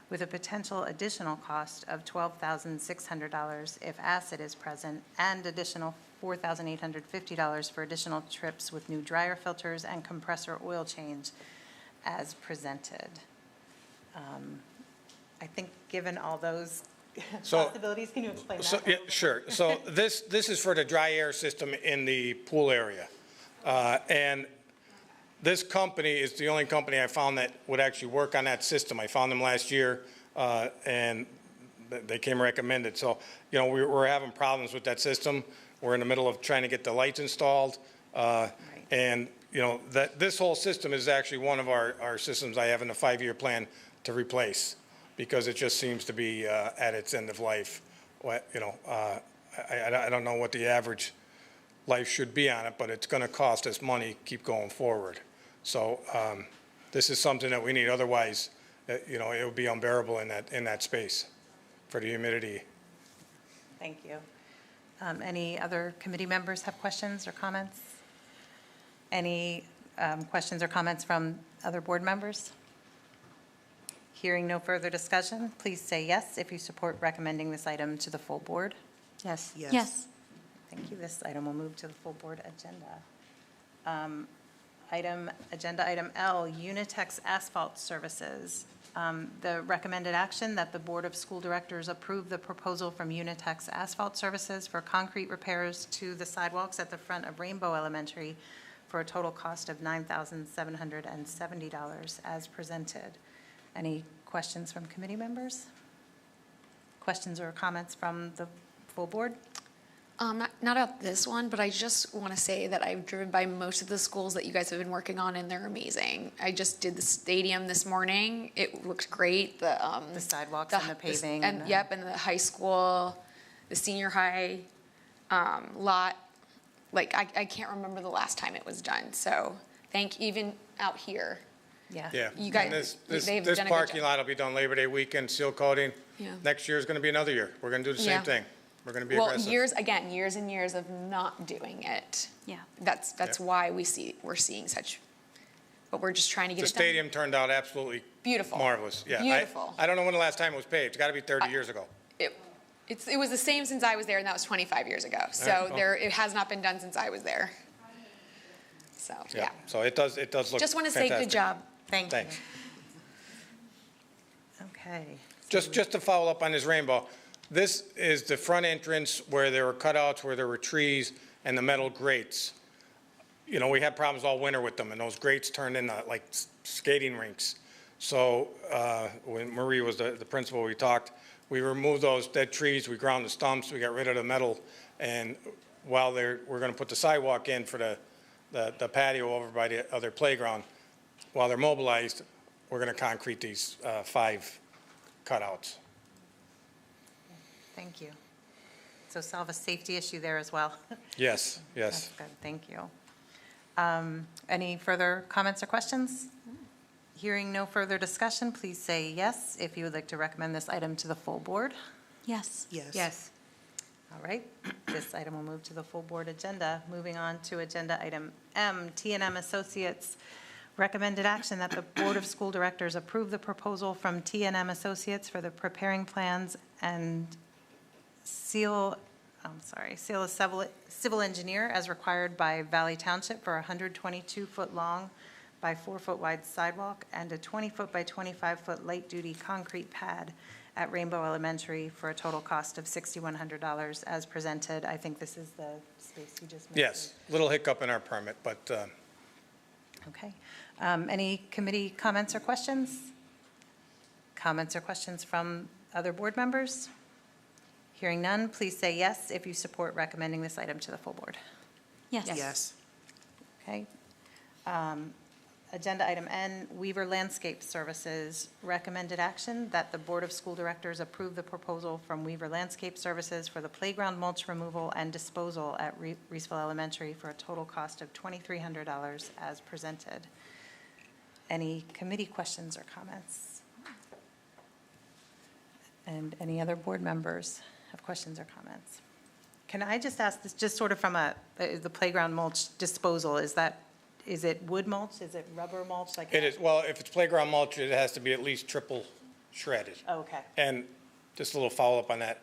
with a potential additional cost of $12,600 if acid is present, and additional $4,850 for additional trips with new dryer filters and compressor oil change as presented. I think, given all those possibilities, can you explain that? Yeah, sure. So this is for the dry air system in the pool area. And this company is the only company I found that would actually work on that system. I found them last year, and they came recommended. So, you know, we're having problems with that system. We're in the middle of trying to get the lights installed. And, you know, this whole system is actually one of our systems I have in the 5-year plan to replace, because it just seems to be at its end of life. You know, I don't know what the average life should be on it, but it's going to cost us money to keep going forward. So this is something that we need. Otherwise, you know, it would be unbearable in that space for the humidity. Thank you. Any other committee members have questions or comments? Any questions or comments from other board members? Hearing no further discussion, please say yes if you support recommending this item to the full board. Yes. Yes. Thank you. This item will move to the full board agenda. Agenda item L, Unitex Asphalt Services. The recommended action that the Board of School Directors approve the proposal from Unitex Asphalt Services for concrete repairs to the sidewalks at the front of Rainbow Elementary for a total cost of $9,770 as presented. Any questions from committee members? Questions or comments from the full board? Not about this one, but I just want to say that I've driven by most of the schools that you guys have been working on, and they're amazing. I just did the stadium this morning. It looked great. The sidewalks and the paving. And the high school, the senior high lot. Like, I can't remember the last time it was done. So even out here. Yeah. Yeah. You guys, And they've this done a good parking job. lot will be done Labor Day weekend, seal coating. Yeah. Next year is going to be another year. We're going to do the same Yeah. thing. We're going to be Well, aggressive. years and years of not doing it. Yeah. That's Yeah. why we're seeing such, but we're just trying to get The it done. stadium turned out absolutely Beautiful. marvelous. Yeah. Beautiful. I don't know when the last time it was paved. It's got to be 30 years ago. It was the same since I was there, and that was 25 years ago. So All right. it has not been done since I was there. So, yeah. So it does look Just want to say good fantastic. job. Thank you. Thanks. Okay. Just to follow up on this rainbow, this is the front entrance where there were cutouts, where there were trees, and the metal grates. You know, we had problems all winter with them, and those grates turned into like skating rinks. So when Marie was the principal, we talked, we removed those dead trees, we ground the stumps, we got rid of the metal, and while we're going to put the sidewalk in for the patio over by the other playground, while they're mobilized, we're going to concrete these 5 cutouts. Thank you. So solve a safety issue there as well. Yes, yes. That's good, thank you. Any further comments or questions? Hearing no further discussion, please say yes if you would like to recommend this item to the full board. Yes. Yes. All right, this item will move to the full board agenda. Moving on to agenda item M, T&M Associates. Recommended action that the Board of School Directors approve the proposal from T&M Associates for the preparing plans and seal a civil engineer as required by Valley Township for a 122-foot long by 4-foot wide sidewalk and a 20-foot by 25-foot light-duty concrete pad at Rainbow Elementary for a total cost of $6,100 as presented. I think this is the space you just mentioned. Yes, little hiccup in our permit, but Okay. Any committee comments or questions? Comments or questions from other board members? Hearing none, please say yes if you support recommending this item to the full board. Yes. Yes. Okay. Agenda item N, Weaver Landscape Services, recommended action that the Board of School Directors approve the proposal from Weaver Landscape Services for the playground mulch removal and disposal at Reesville Elementary for a total cost of $2,300 as presented. Any committee questions or comments? And any other board members have questions or comments? Can I just ask this, just sort of from the playground mulch disposal, is it wood mulch? Is it rubber mulch? Like it is, well, if it's playground mulch, it has to be at least triple shredded. Oh, okay. And just a little follow-up on that.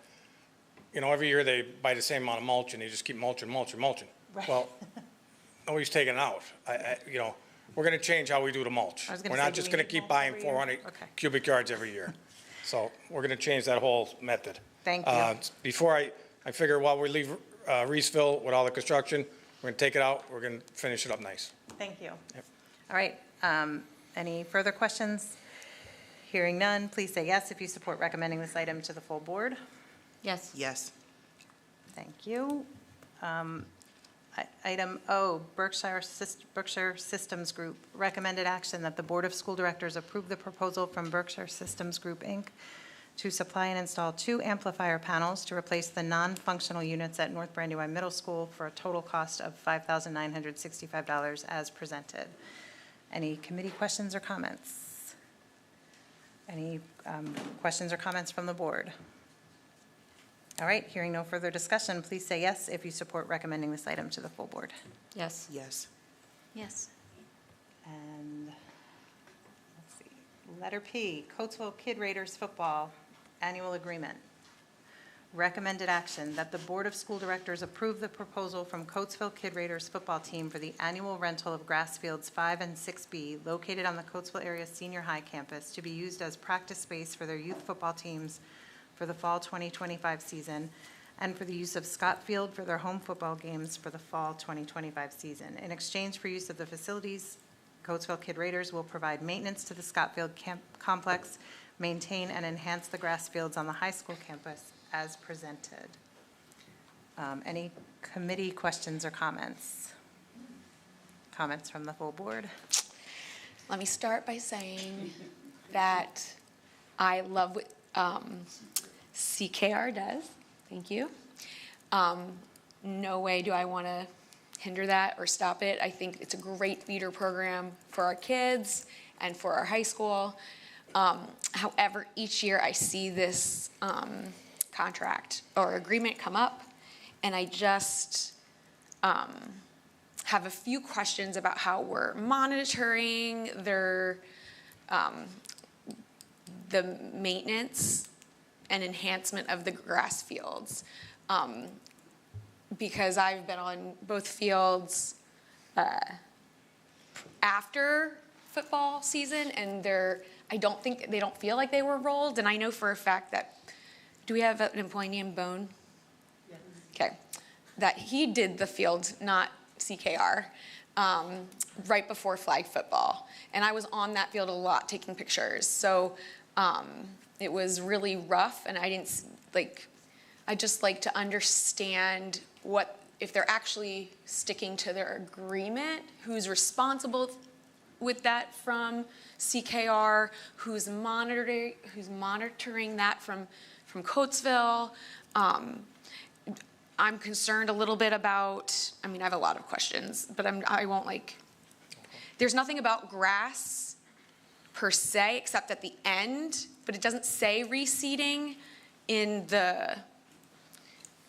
You know, every year they buy the same amount of mulch and they just keep mulching. Right. Well, nobody's taking it out. You know, we're going to change how we do the mulch. I was gonna We're say, not do just we going to need keep mulch buying every year? 400 Okay. cubic yards every year. So we're going to change that whole method. Thank you. Before I figure while we leave Reesville with all the construction, we're going to take it out, we're going to finish it up nice. Thank you. Yep. All right. Any further questions? Hearing none, please say yes if you support recommending this item to the full board. Yes. Yes. Thank you. Item O, Berkshire Systems Group, recommended action that the Board of School Directors approve the proposal from Berkshire Systems Group, Inc. to supply and install 2 amplifier panels to replace the non-functional units at North Brandywine Middle School for a total cost of $5,965 as presented. Any committee questions or comments? Any questions or comments from the board? All right, hearing no further discussion, please say yes if you support recommending this item to the full board. Yes. Yes. Yes. And let's see, letter P, Coatesville Kid Raiders Football Annual Agreement. Recommended action that the Board of School Directors approve the proposal from Coatesville Kid Raiders Football Team for the annual rental of grass fields 5 and 6B located on the Coatesville area senior high campus to be used as practice space for their youth football teams for the fall 2025 season, and for the use of Scott Field for their home football games for the fall 2025 season. In exchange for use of the facilities, Coatesville Kid Raiders will provide maintenance to the Scott Field complex, maintain and enhance the grass fields on the high school campus as presented. Any committee questions or comments? Comments from the full board? Let me start by saying that I love what CKR does. Thank you. No way do I want to hinder that or stop it. I think it's a great feeder program for our kids and for our high school. However, each year I see this contract or agreement come up, and I just have a few questions about how we're monitoring their the maintenance and enhancement of the grass fields. Because I've been on both fields after football season, and I don't think, they don't feel like they were rolled, and I know for a fact that, do we have an employee named Bone? Yes. Okay, that he did the field, not CKR, right before flag football. And I was on that field a lot taking pictures. So it was really rough, and I just like to understand if they're actually sticking to their agreement, who's responsible with that from CKR, who's monitoring that from Coatesville. I'm concerned a little bit about, I have a lot of questions, but I won't there's nothing about grass per se, except at the end, but it doesn't say reseeding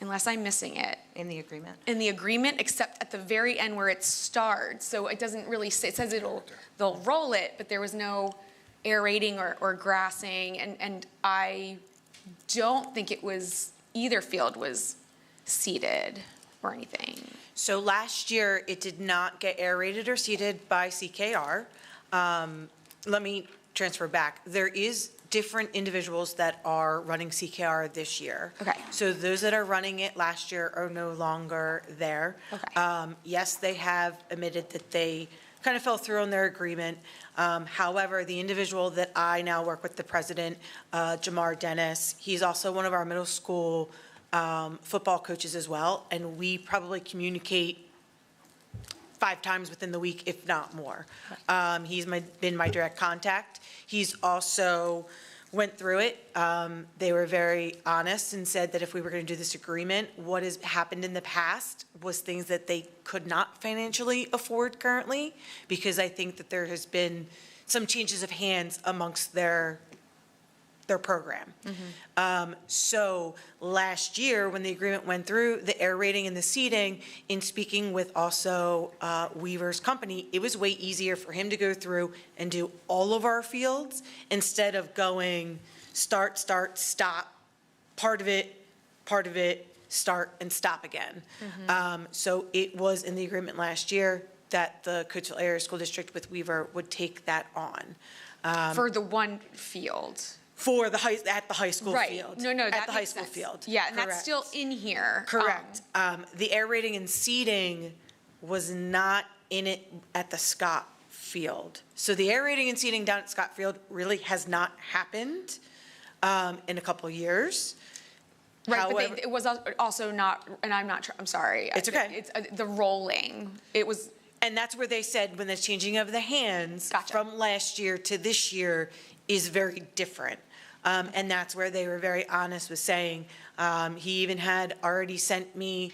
unless I'm missing it. In the agreement? In the agreement, except at the very end where it starts. So it doesn't really say, it says they'll roll it, but there was no aerating or grassing, and I don't think it was either field was seeded or anything. So last year, it did not get aerated or seeded by CKR. Let me transfer back. There is different individuals that are running CKR this year. Okay. So those that are running it last year are no longer there. Okay. Yes, they have admitted that they kind of fell through on their agreement. However, the individual that I now work with, the president, Jamar Dennis, he's also one of our middle school football coaches as well, and we probably communicate 5 times within the week, if not more. He's been my direct contact. He's also went through it. They were very honest and said that if we were going to do this agreement, what has happened in the past was things that they could not financially afford currently, because I think that there has been some changes of hands amongst their program. So last year, when the agreement went through, the air rating and the seating, in speaking with also Weaver's company, it was way easier for him to go through and do all of our fields instead of going start, stop, part of it, start, and stop again. So it was in the agreement last year that the Coatesville Area School District with Weaver would take that on. For the one field. For the at the high school field. No, At that the high makes school sense. field. Yeah, and that's Correct. still in here. Correct. The air rating and seating was not in it at the Scott Field. So the air rating and seating down at Scott Field really has not happened in a couple of years. Right, However, but it was also not, and I'm sorry. It's okay. It's the rolling, it was. And that's where they said when the changing of the hands Gotcha. from last year to this year is very different. And that's where they were very honest with saying, he even had already sent me,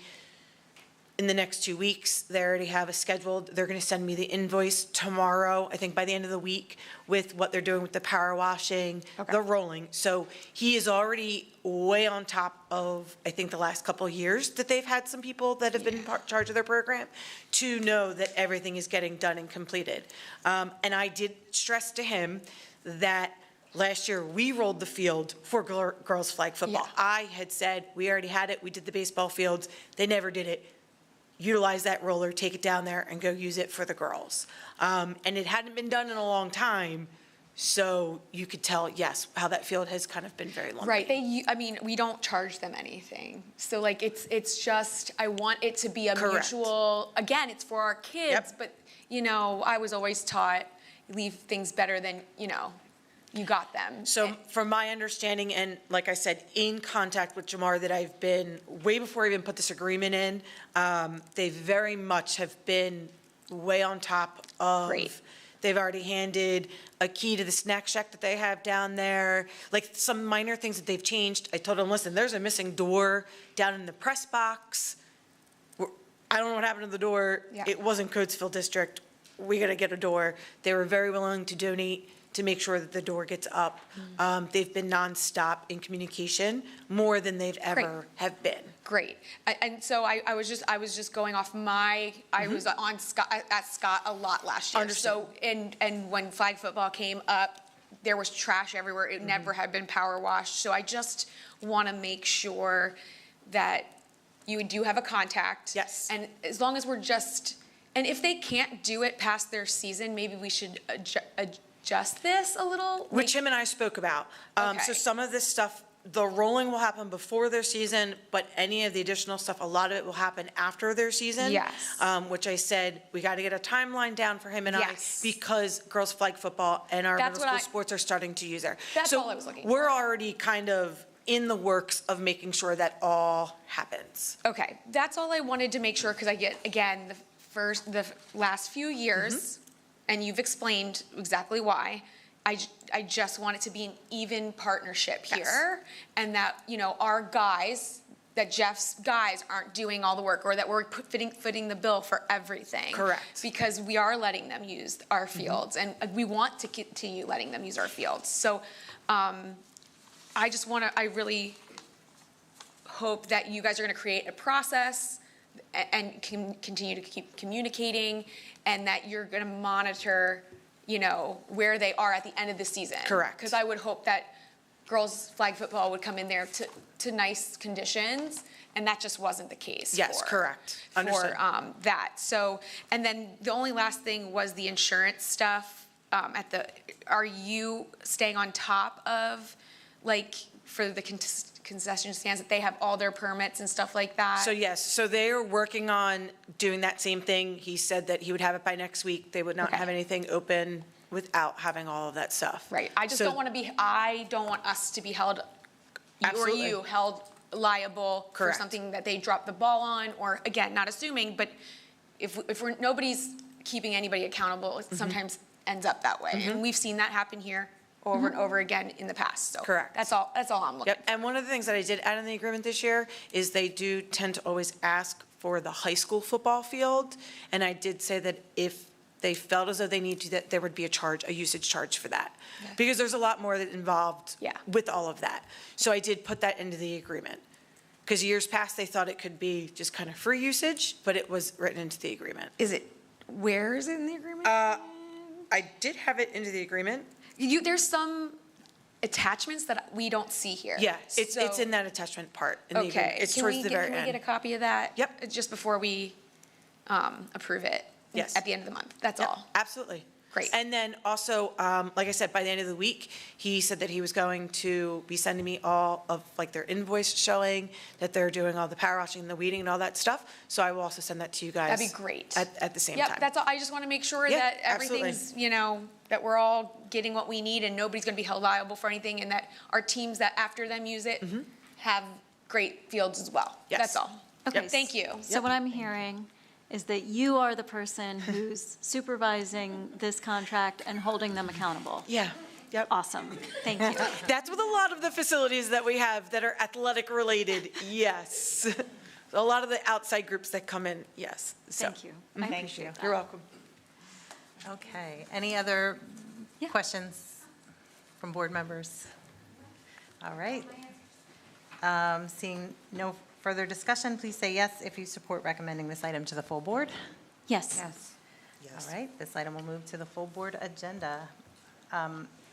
in the next 2 weeks, they already have a scheduled, they're going to send me the invoice tomorrow, I think by the end of the week, with what they're doing with the power washing, Okay. the rolling. So he is already way on top of, I think, the last couple of years that they've had some people that have been in charge of their program to know that everything is getting done and completed. And I did stress to him that last year we rolled the field for girls flag football. Yeah. I had said, we already had it, we did the baseball fields, they never did it. Utilize that roller, take it down there and go use it for the girls. And it hadn't been done in a long time, so you could tell, yes, how that field has kind of been very lumpy. Right, I mean, we don't charge them anything. So like, it's just, I want it to be a Correct. mutual, again, it's for our kids, Yep. but, I was always taught, leave things better than, you got them. So from my understanding, and like I said, in contact with Jamar that I've been, way before I even put this agreement in, they very much have been way on top of. Great. They've already handed a key to the snack shack that they have down there, like some minor things that they've changed. I told them, listen, there's a missing door down in the press box. I don't know what happened to the door. Yeah. It wasn't Coatesville District. We gotta get a door. They were very willing to donate to make sure that the door gets up. They've been nonstop in communication, more than they've ever have been. Great. And so I was just going off I was on Scott, at Scott a lot last year. Understood. So, and when flag football came up, there was trash everywhere. It never had been power washed. So I just want to make sure that you do have a contact. Yes. And as long as we're and if they can't do it past their season, maybe we should adjust this a little. Which him and I spoke about. So Okay. some of this stuff, the rolling will happen before their season, but any of the additional stuff, a lot of it will happen after their season. Yes. Which I said, we got to get a timeline down for him and Yes. I, because girls flag football and our That's middle what school sports are starting to use there. That's all I was looking So we're already kind of in the works of making sure that all happens. Okay, that's all I wanted to make sure, because I get, again, the last few years, and you've explained exactly why, I just want it to be an even partnership here, and that, our guys, that Jeff's guys aren't doing all the work, or that we're footing the bill for everything. Correct. Because we are letting them use our fields, and we want to continue letting them use our fields. So, I really hope that you guys are going to create a process and can continue to keep communicating, and that you're going to monitor, where they are at the end of the season. Correct. Because I would hope that girls flag football would come in there to nice conditions, and that just wasn't the case. Yes, correct. Understood. For that. So, and then the only last thing was the insurance stuff. Are you staying on top of, like, for the concession stands, that they have all their permits and stuff like that? So yes, so they are working on doing that same thing. He said that he would have it by next week. They would not have anything open without having all of that stuff. Right. I just don't want us to be held, or you held liable for something that they dropped the ball on, or again, not assuming, but if nobody's keeping anybody accountable, it sometimes ends up that way. And we've seen that happen here over and over again in the past. So Correct. That's all I'm looking for. And one of the things that I did add in the agreement this year is they do tend to always ask for the high school football field. And I did say that if they felt as though they need to, that there would be a usage charge for that. Because there's a lot more that involved with all of that. So I did put that into the agreement. Because years past, they thought it could be just kind of free usage, but it was written into the agreement. Where is it in the agreement? I did have it into the agreement. There's some attachments that we don't see here. Yeah, it's in that attachment part. In the agreement. It's towards the very end. Can we get a copy of that? Yep. Just before we approve it? Yes. At the end of the month, that's all. Absolutely. Great. And then also, like I said, by the end of the week, he said that he was going to be sending me all of like their invoice showing that they're doing all the power washing, the weeding and all that stuff. So I will also send that to you guys. That'd be great. At the same time. Yep, that's all. I just want to make sure that everything's, that we're all getting what we need and nobody's going to be held liable for anything, and that our teams that after them use it have great fields as well. Yes. That's all. Okay, thank you. So what I'm hearing is that you are the person who's supervising this contract and holding them accountable. Yeah. Yep. Awesome. Thank you. That's with a lot of the facilities that we have that are athletic related. Yes. A lot of the outside groups that come in. Yes. So, Thank you. I appreciate that. You're welcome. Okay, any other questions from board members? All right. Seeing no further discussion, please say yes if you support recommending this item to the full board. Yes. All right, this item will move to the full board agenda.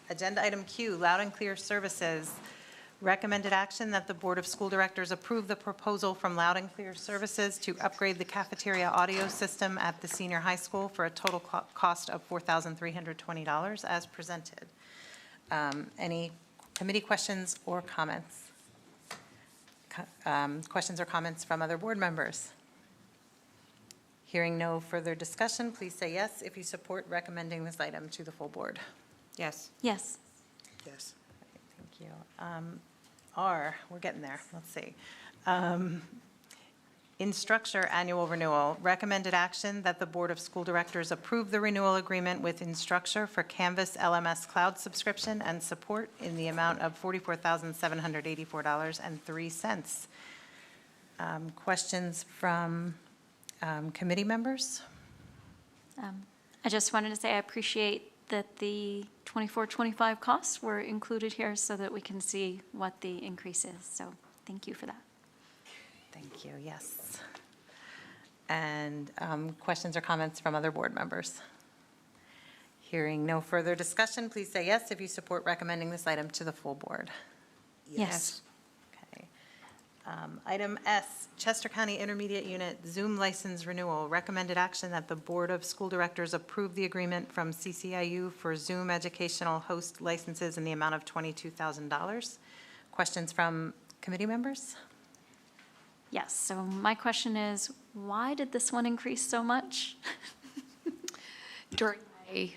Agenda item Q, Loud and Clear Services. Recommended action that the Board of School Directors approve the proposal from Loud and Clear Services to upgrade the cafeteria audio system at the senior high school for a total cost of $4,320 as presented. Any committee questions or comments? Questions or comments from other board members? Hearing no further discussion, please say yes if you support recommending this item to the full board. Yes. Yes. Yes. Thank you. We're getting there. Let's see. Instructure annual renewal. Recommended action that the Board of School Directors approve the renewal agreement with Instructure for Canvas LMS cloud subscription and support in the amount of $44,784.03. Questions from committee members? I just wanted to say I appreciate that the 24-25 costs were included here so that we can see what the increase is. So thank you for that. Thank you, yes. And questions or comments from other board members? Hearing no further discussion, please say yes if you support recommending this item to the full board. Yes. Okay. Item S, Chester County Intermediate Unit Zoom license renewal. Recommended action that the Board of School Directors approve the agreement from CCIU for Zoom educational host licenses in the amount of $22,000. Questions from committee members? Yes, so my question is, why did this one increase so much? During my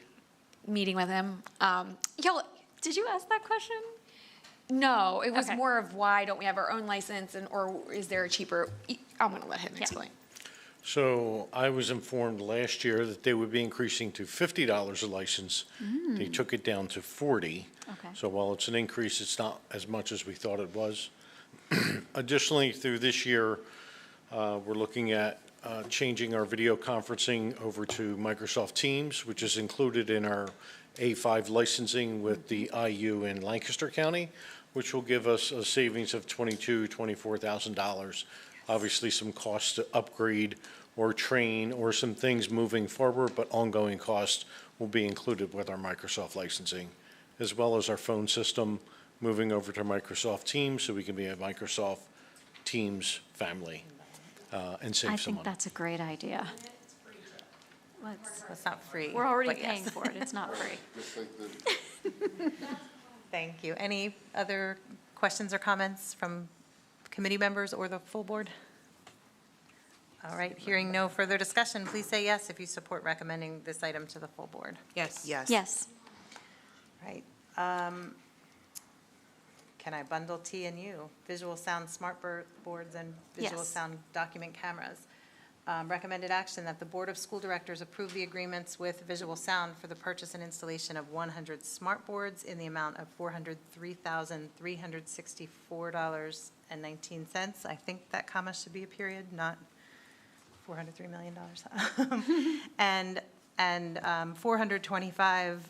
meeting with him, Did you ask that question? no, it was Okay. more of why don't we have our own license, or is there a cheaper, I'm going to let him explain. So I was informed last year that they would be increasing to $50 a license. They took it down to 40. Okay. So while it's an increase, it's not as much as we thought it was. Additionally, through this year, we're looking at changing our video conferencing over to Microsoft Teams, which is included in our A5 licensing with the IU in Lancaster County, which will give us a savings of $24,000. Obviously, some costs to upgrade or train or some things moving forward, but ongoing costs will be included with our Microsoft licensing, as well as our phone system, moving over to Microsoft Teams so we can be a Microsoft Teams family and save I some think money. that's a great idea. It's not free. We're already but yes. paying for it, it's not free. Thank you. Any other questions or comments from committee members or the full board? All right, hearing no further discussion, please say yes if you support recommending this item to the full board. Yes. Yes. Right. Can I bundle T and U? Visual sound smart boards and visual Yes. sound document cameras. Recommended action that the Board of School Directors approve the agreements with Visual Sound for the purchase and installation of 100 smart boards in the amount of $403,364.19. I think that comma should be a period, not $403 million. And 425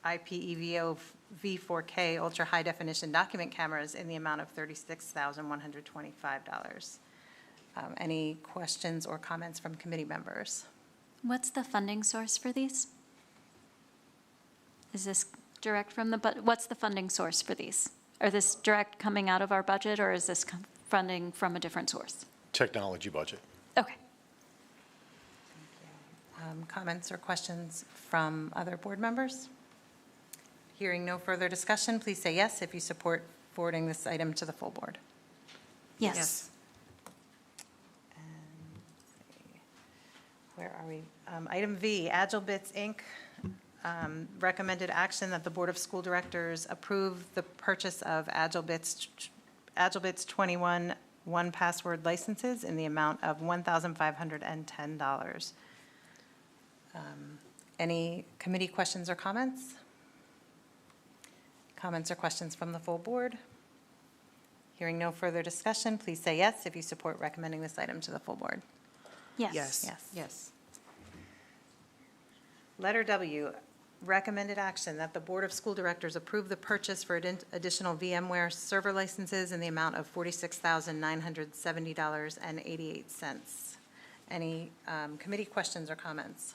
IPEVO V4K ultra high definition document cameras in the amount of $36,125. Any questions or comments from committee members? What's the funding source for these? Is this direct from the, what's the funding source for these? Are this direct coming out of our budget, or is this funding from a different source? Technology budget. Okay. Comments or questions from other board members? Hearing no further discussion, please say yes if you support forwarding this item to the full board. Yes. Where are we? Item V, Agile Bits, Inc. Recommended action that the Board of School Directors approve the purchase of Agile Bits 21 one-password licenses in the amount of $1,510. Any committee questions or comments? Comments or questions from the full board? Hearing no further discussion, please say yes if you support recommending this item to the full board. Yes. Yes. Yes. Letter W, recommended action that the Board of School Directors approve the purchase for additional VMware server licenses in the amount of $46,970.88. Any committee questions or comments?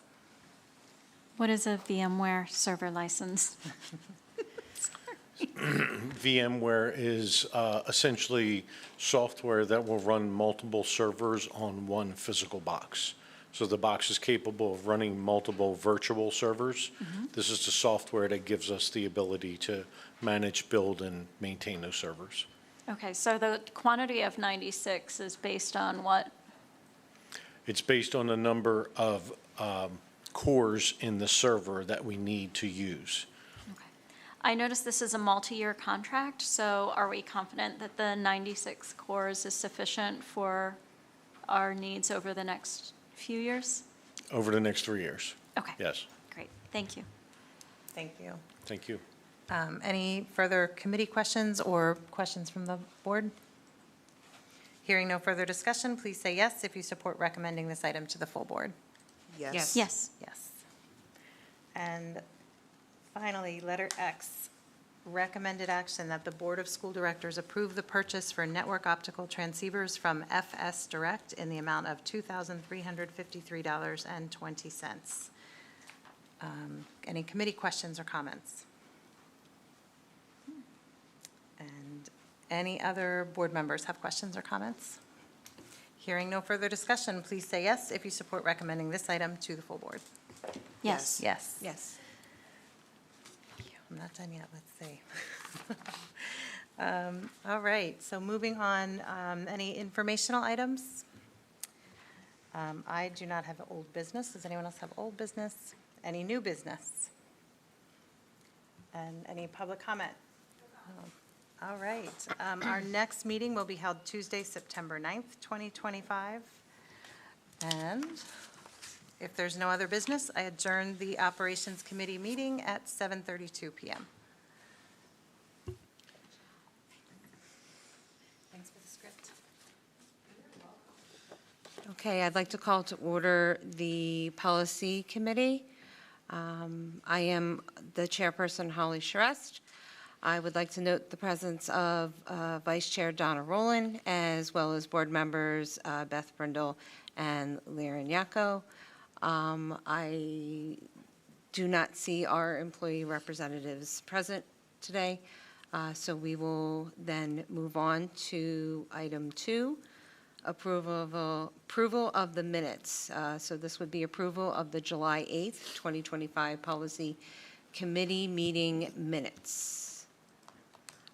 What is a VMware server license? VMware is essentially software that will run multiple servers on one physical box. So the box is capable of running multiple virtual servers. This is the software that gives us the ability to manage, build, and maintain those servers. Okay, so the quantity of 96 is based on what? It's based on the number of cores in the server that we need to use. I noticed this is a multi-year contract, so are we confident that the 96 cores is sufficient for our needs over the next few years? Over the next 3 years. Okay. Yes. Great, thank you. Thank you. Thank you. Any further committee questions or questions from the board? Hearing no further discussion, please say yes if you support recommending this item to the full board. Yes. Yes. Yes. And finally, letter X, recommended action that the Board of School Directors approve the purchase for network optical transceivers from FS Direct in the amount of $2,353.20. Any committee questions or comments? And any other board members have questions or comments? Hearing no further discussion, please say yes if you support recommending this item to the full board. Yes. Yes. Yes. I'm not done yet, let's see. All right, so moving on, any informational items? I do not have old business. Does anyone else have old business? Any new business? And any public comment? All right, our next meeting will be held Tuesday, September 9th, 2025. And if there's no other business, I adjourn the Operations Committee meeting at 7:32 PM. Thanks for the script. Okay, I'd like to call to order the Policy Committee. I am the chairperson, Holly Shrest. I would like to note the presence of Vice Chair Donna Rowland, as well as board members Beth Brindle and Liren Yako. I do not see our employee representatives present today. So we will then move on to item 2, approval of the minutes. So this would be approval of the July 8th, 2025 Policy Committee meeting minutes.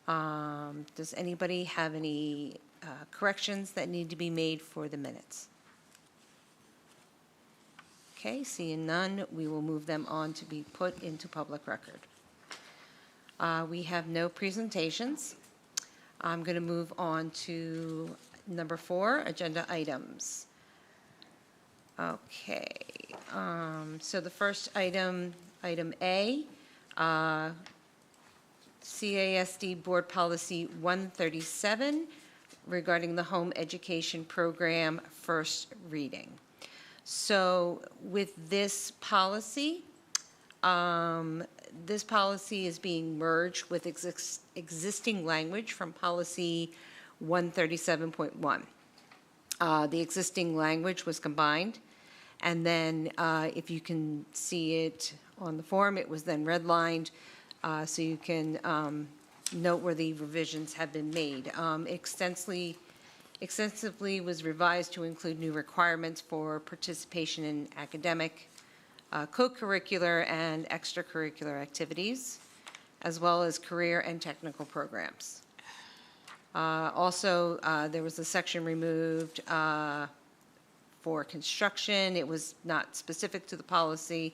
Does anybody have any corrections that need to be made for the minutes? Okay, seeing none, we will move them on to be put into public record. We have no presentations. I'm going to move on to number 4, agenda items. Okay, so the first item, item A, CASD Board Policy 137 regarding the home education program, first reading. So with this policy is being merged with existing language from policy 137.1. The existing language was combined, and then if you can see it on the form, it was then redlined, so you can note where the revisions have been made. Extensively was revised to include new requirements for participation in academic, co-curricular and extracurricular activities, as well as career and technical programs. Also, there was a section removed for construction. It was not specific to the policy.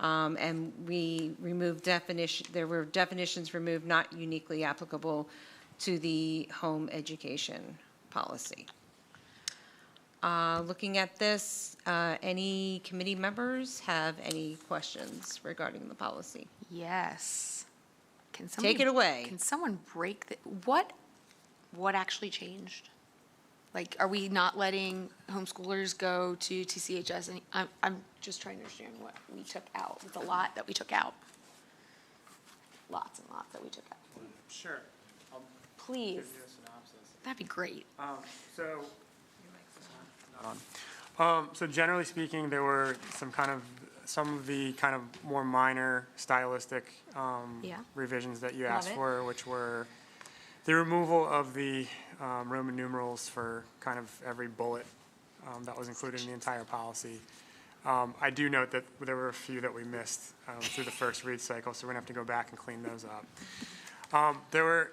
And we removed there were definitions removed not uniquely applicable to the home education policy. Looking at this, any committee members have any questions regarding the policy? Yes. Can Take it away. Can someone break what actually changed? Like, are we not letting homeschoolers go to TCHS? And I'm just trying to understand what we took out. It's a lot that we took out. Lots and lots that we took out. Sure. Please. Give you a synopsis. That'd be great. So generally speaking, there were some of the kind of more minor stylistic revisions that you asked for, which were the removal of the Roman numerals for kind of every bullet that was included in the entire policy. I do note that there were a few that we missed through the first read cycle, so we're gonna have to go back and clean those up. There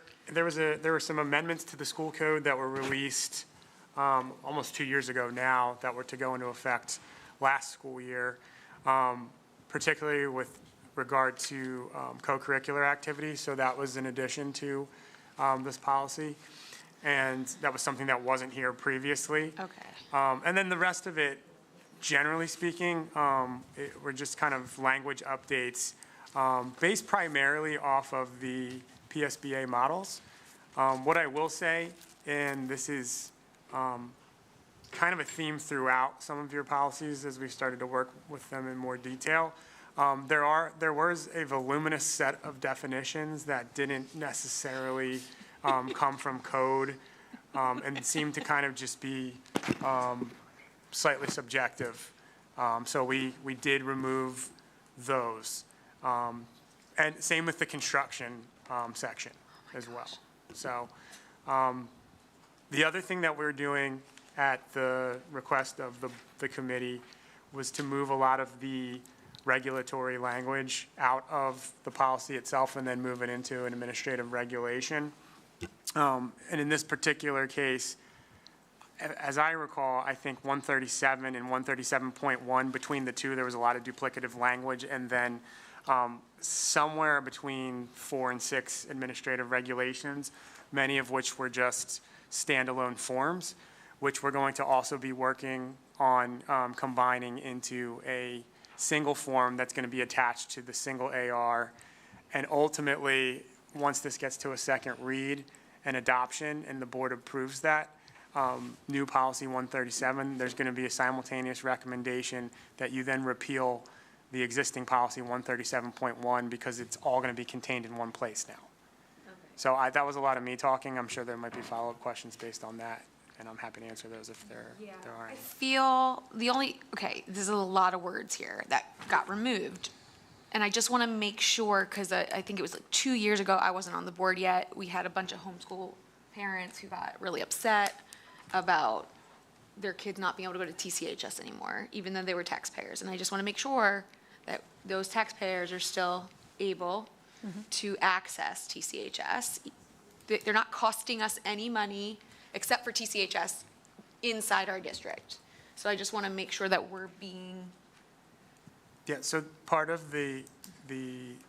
were some amendments to the school code that were released almost 2 years ago now that were to go into effect last school year, particularly with regard to co-curricular activities. So that was in addition to this policy, and that was something that wasn't here previously. Okay. And then the rest of it, generally speaking, were just kind of language updates based primarily off of the PSBA models. What I will say, and this is kind of a theme throughout some of your policies as we started to work with them in more detail, there was a voluminous set of definitions that didn't necessarily come from code and seemed to kind of just be slightly subjective. So we did remove those. And same with the construction section as well. So the other thing that we're doing at the request of the committee was to move a lot of the regulatory language out of the policy itself and then move it into an administrative regulation. And in this particular case, as I recall, I think 137 and 137.1, between the two, there was a lot of duplicative language, and then somewhere between 4 and 6 administrative regulations, many of which were just standalone forms, which we're going to also be working on combining into a single form that's going to be attached to the single AR. And ultimately, once this gets to a second read and adoption and the board approves that, new policy 137, there's going to be a simultaneous recommendation that you then repeal the existing policy 137.1 because it's all going to be contained in one place now. Okay. So that was a lot of me talking. I'm sure there might be follow-up questions based on that, and I'm happy to answer those if there are any. I feel this is a lot of words here that got removed. And I just want to make sure, because I think it was like 2 years ago, I wasn't on the board yet, we had a bunch of homeschool parents who got really upset about their kids not being able to go to TCHS anymore, even though they were taxpayers. And I just want to make sure that those taxpayers are still able to access TCHS. They're not costing us any money except for TCHS inside our district. So I just want to make sure that we're being, Yeah, so part of the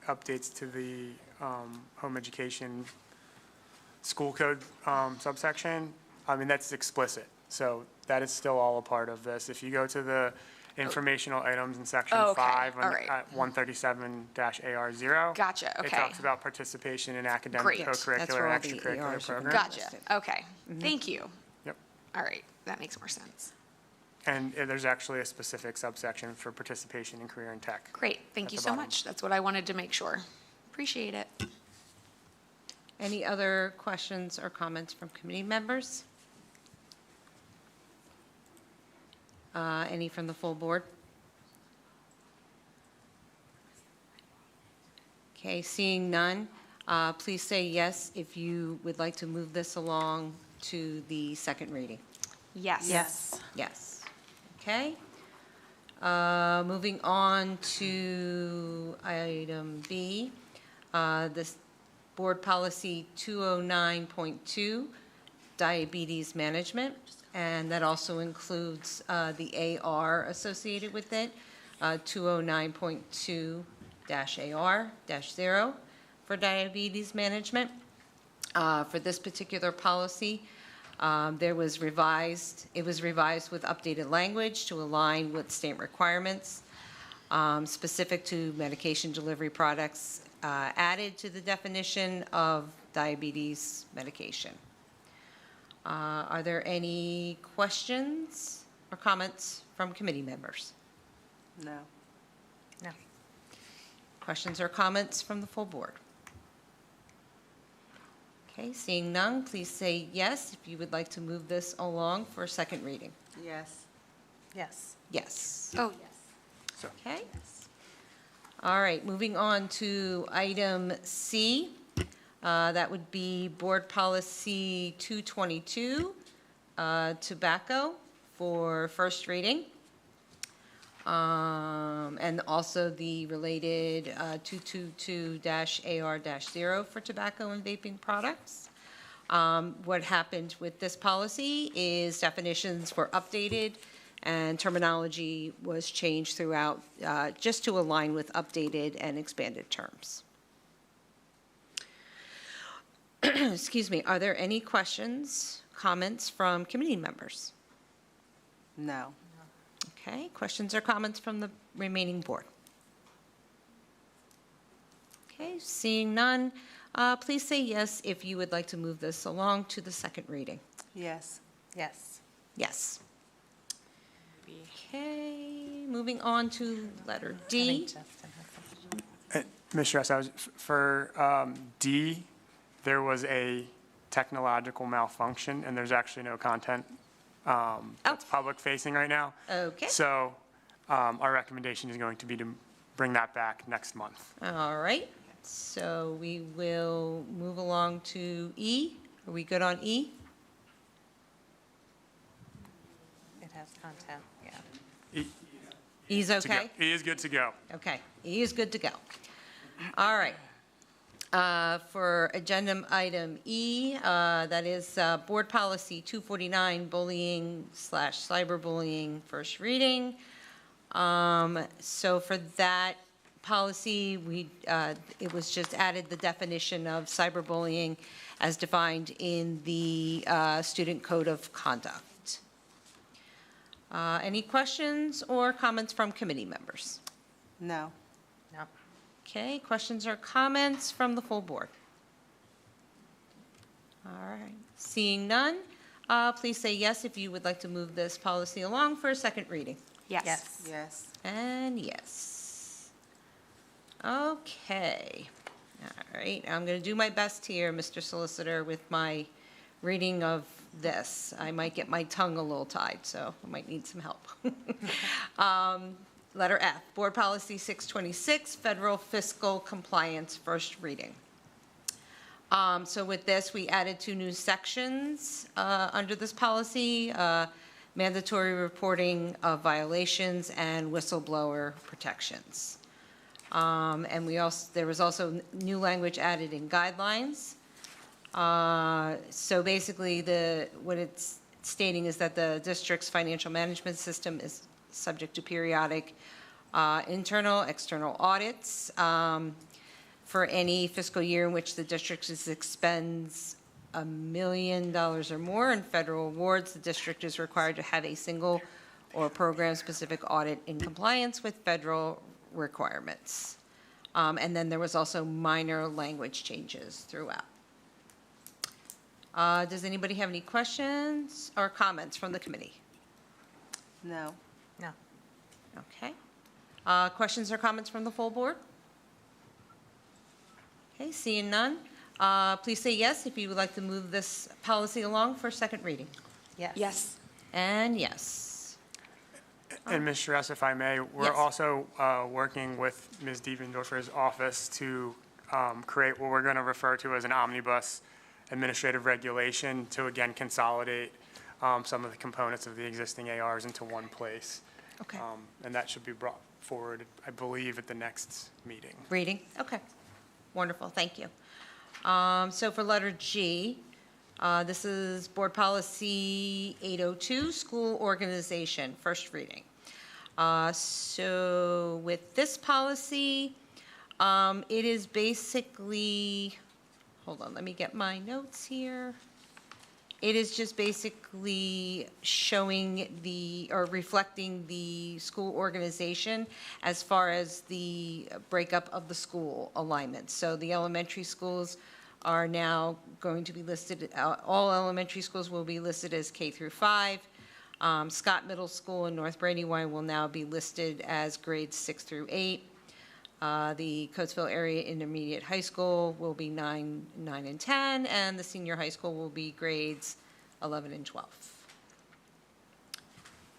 updates to the home education school code subsection, I mean, that's explicit. So that is still all a part of this. If you go to the informational items in section Oh, okay. 5 All right. at 137-AR0. Gotcha, It okay. talks about participation in academic, Great. That's co-curricular, where all and the extracurricular ARs are programs. gotcha, okay. Thank you. Yep. All right, that makes more sense. And there's actually a specific subsection for participation in career and tech. Great, thank At you the so bottom. much. That's what I wanted to make sure. Appreciate it. Any other questions or comments from committee members? Any from the full board? Okay, seeing none, please say yes if you would like to move this along to the second reading. Yes. Yes. Yes. Okay. Moving on to item B, this Board Policy 209.2, Diabetes Management, and that also includes the AR associated with it, 209.2-AR-0 for diabetes management. For this particular policy, it was revised with updated language to align with state requirements specific to medication delivery products added to the definition of diabetes medication. Are there any questions or comments from committee members? No. No. Questions or comments from the full board? Okay, seeing none, please say yes if you would like to move this along for a second reading. Yes. Yes. Yes. Oh, yes. Okay. All right, moving on to item C. That would be Board Policy 222, tobacco for first reading. And also the related 222-AR-0 for tobacco and vaping products. What happened with this policy is definitions were updated and terminology was changed throughout just to align with updated and expanded terms. Excuse me, are there any questions, comments from committee members? No. Okay, questions or comments from the remaining board? Okay, seeing none, please say yes if you would like to move this along to the second reading. Yes. Yes. Yes. Okay, moving on to letter D. Ms. Stress, for D, there was a technological malfunction, and there's actually no content that's public-facing right now. Okay. So our recommendation is going to be to bring that back next month. All right, so we will move along to E. Are we good on E? It has content, yeah. E's To go. okay? E is good to go. Okay, E is good to go. All right. For agenda item E, that is Board Policy 249, bullying/cyberbullying, first reading. So for that policy, it was just added the definition of cyberbullying as defined in the Student Code of Conduct. Any questions or comments from committee members? No. No. Okay, questions or comments from the full board? All right, seeing none, please say yes if you would like to move this policy along for a second reading. Yes. Yes. Yes. And yes. Okay. All right, I'm going to do my best here, Mr. Solicitor, with my reading of this. I might get my tongue a little tied, so I might need some help. Letter F, Board Policy 626, Federal Fiscal Compliance, first reading. So with this, we added 2 new sections under this policy, mandatory reporting of violations and whistleblower protections. And there was also new language added in guidelines. So basically, what it's stating is that the district's financial management system is subject to periodic internal, external audits for any fiscal year in which the district expends $1 million or more in federal awards. The district is required to have a single or program-specific audit in compliance with federal requirements. And then there was also minor language changes throughout. Does anybody have any questions or comments from the committee? No. No. Okay. Questions or comments from the full board? Okay, seeing none, please say yes if you would like to move this policy along for second reading. Yes. Yes. And yes. And Ms. Shress, if I may, we're Yes. also working with Ms. Dievendorfer's office to create what we're going to refer to as an omnibus administrative regulation to, again, consolidate some of the components of the existing ARs into one place. Okay. And that should be brought forward, I believe, at the next meeting. Reading, okay. Wonderful, thank you. So for letter G, this is Board Policy 802, School Organization, first reading. So with this policy, it is basically, hold on, let me get my notes here. It is just basically showing or reflecting the school organization as far as the breakup of the school alignment. So the elementary schools are now going to be listed, all elementary schools will be listed as K through 5. Scott Middle School and North Brandywine will now be listed as grades 6 through 8. The Coatesville Area Intermediate High School will be 9, and 10, and the senior high school will be grades 11 and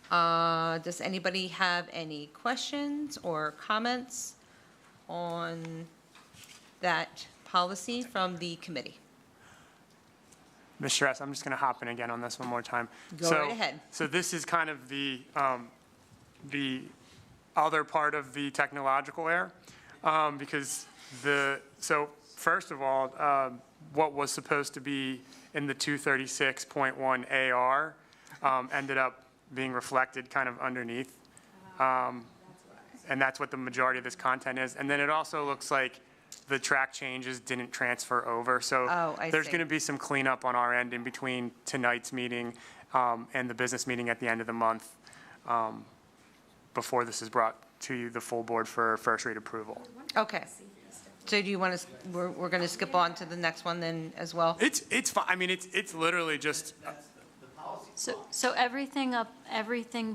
12. Does anybody have any questions or comments on that policy from the committee? Ms. Shress, I'm just going to hop in again on this one more time. Go right ahead. So this is kind of the other part of the technological error, because so first of all, what was supposed to be in the 236.1 AR ended up being reflected kind of underneath. And that's what the majority of this content is. And then it also looks like the track changes didn't transfer over. So there's going to be some cleanup on our end in between tonight's meeting and the business meeting at the end of the month before this is brought to you, the full board, for first read approval. Okay. So do you want to, we're going to skip on to the next one then as well? It's fine. I mean, it's literally just. So everything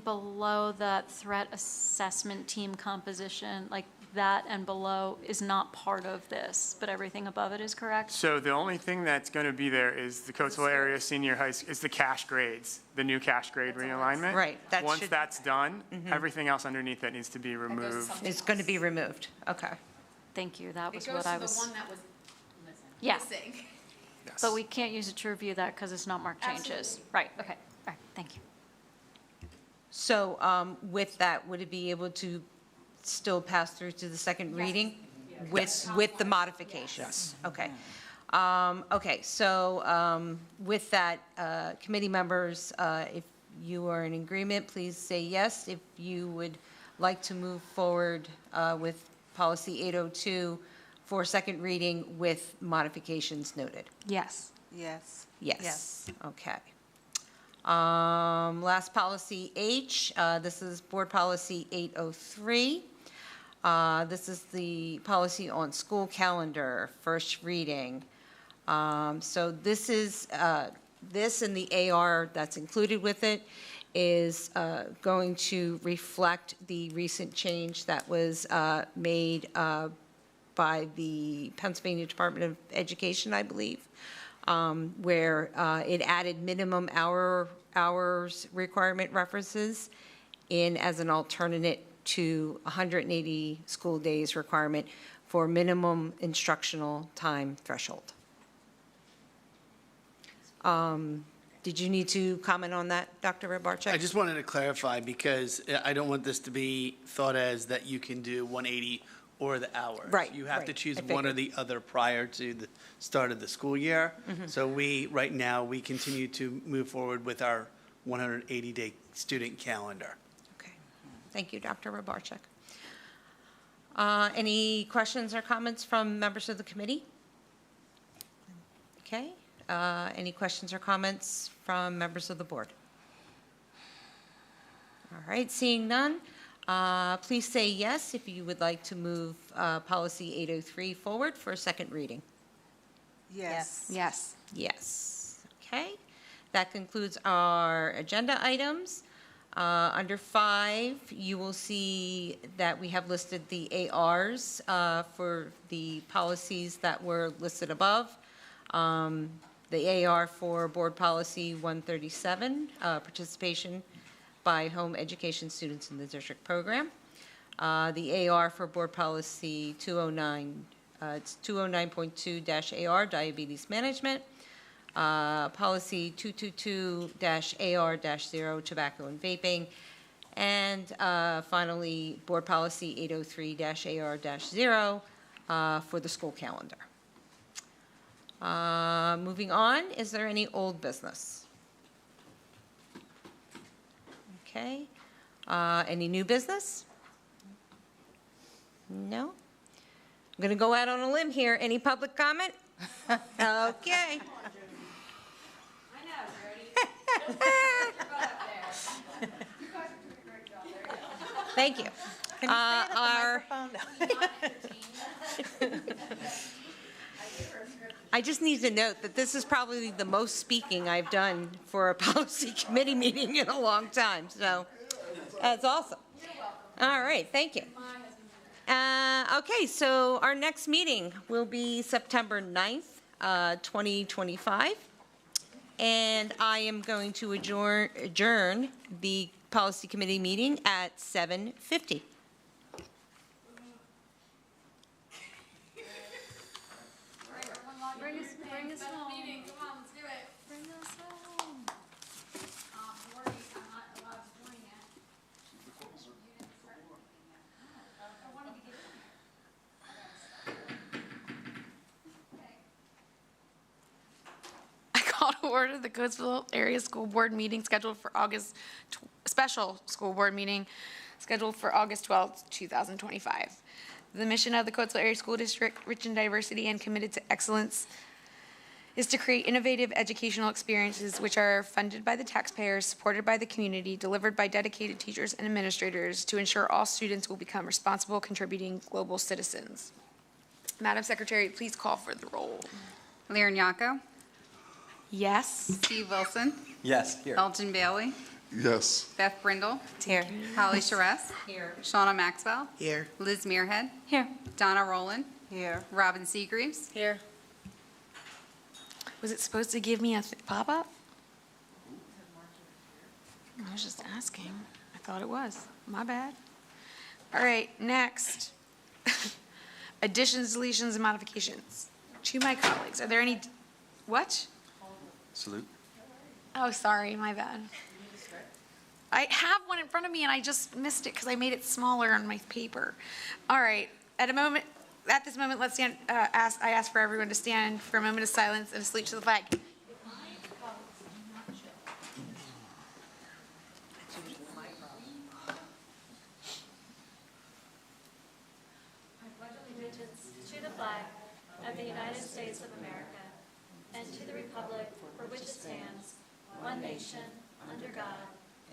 below that threat assessment team composition, like that and below, is not part of this, but everything above it is correct? So the only thing that's going to be there is the Coatesville Area Senior High School, is the cash grades, the new cash grade realignment. Right. Once that's done, everything else underneath that needs to be removed. It's going to be removed, okay. Thank you, that was It what goes I to the was. one that was Yeah, missing. but we can't use it to review that because it's not marked changes. Right, okay, all right, thank you. So with that, would it be able to still pass through to the second reading? With the modifications? Yes. Okay. Okay, so with that, committee members, if you are in agreement, please say yes. If you would like to move forward with policy 802 for second reading with modifications noted. Yes. Yes. Yes. Okay. Last policy H, this is Board Policy 803. This is the policy on school calendar, first reading. So this is, this and the AR that's included with it is going to reflect the recent change that was made by the Pennsylvania Department of Education, I believe, where it added minimum hours requirement references in as an alternate to 180 school days requirement for minimum instructional time threshold. Did you need to comment on that, Dr. Rybarczyk? I just wanted to clarify because I don't want this to be thought as that you can do 180 or the hours. Right, You have to right. choose I one or figured. the other prior to the start of the school year. Mhm. So right now, we continue to move forward with our 180-day student calendar. Thank you, Dr. Rybarczyk. Any questions or comments from members of the committee? Okay. Any questions or comments from members of the board? All right, seeing none, please say yes if you would like to move policy 803 forward for a second reading. Yes. Yes. Yes. Okay. That concludes our agenda items. Under 5, you will see that we have listed the ARs for the policies that were listed above. The AR for Board Policy 137, participation by home education students in the district program. The AR for Board Policy 209, it's 209.2-AR, diabetes management. Policy 222-AR-0, tobacco and vaping. And finally, Board Policy 803-AR-0 for the school calendar. Moving on, is there any old business? Okay. Any new business? No? I'm going to go out on a limb here. Any public comment? Okay. Thank you. Can you say it at the microphone? I just need to note that this is probably the most speaking I've done for a policy committee meeting in a long time, so that's awesome. All right, thank you. Okay, so our next meeting will be September 9th, 2025. And I am going to adjourn the policy committee meeting at 7:50. Bring us home. Come on, let's do it. Bring us home. I call to order the Coatesville Area School Board meeting scheduled for special school board meeting scheduled for August 12th, 2025. The mission of the Coatesville Area School District, rich in diversity and committed to excellence, is to create innovative educational experiences which are funded by the taxpayers, supported by the community, delivered by dedicated teachers and administrators to ensure all students will become responsible, contributing global citizens. Madam Secretary, please call for the roll. Lirignacco, Yes. Steve Wilson, Yes, here. Elgin Bailey, Yes. Beth Brindle, Here. Holly Charest, Here. Shauna Maxwell, Here. Liz Muirhead, Here. Donna Rowland, Here. Robin Seagreaves, Here. Was it supposed to give me a pop-up? I was just asking. I thought it was. My bad. All right, next. Additions, deletions, and modifications. To my colleagues, are there any, what? Salute. Oh, sorry, my bad. I have one in front of me and I just missed it because I made it smaller on my paper. All right, at this moment, let's stand, I ask for everyone to stand for a moment of silence and a salute to the flag. To the flag of the United States of America and to the republic for which it stands, one nation, under God,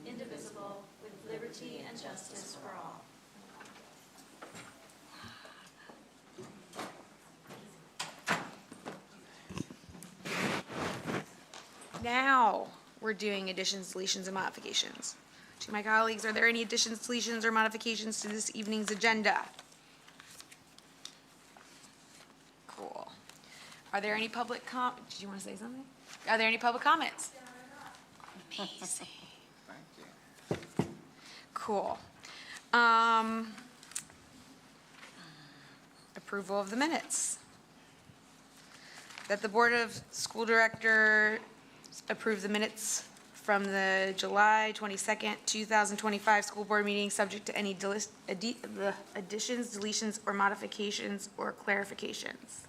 indivisible, with liberty and justice for all. Now, we're doing additions, deletions, and modifications. To my colleagues, are there any additions, deletions, or modifications to this evening's agenda? Cool. Are there any public did you want to say something? Are there any public comments? Amazing. Cool. Approval of the minutes. That the Board of School Director approve the minutes from the July 22nd, 2025 school board meeting, subject to any additions, deletions, or modifications or clarifications.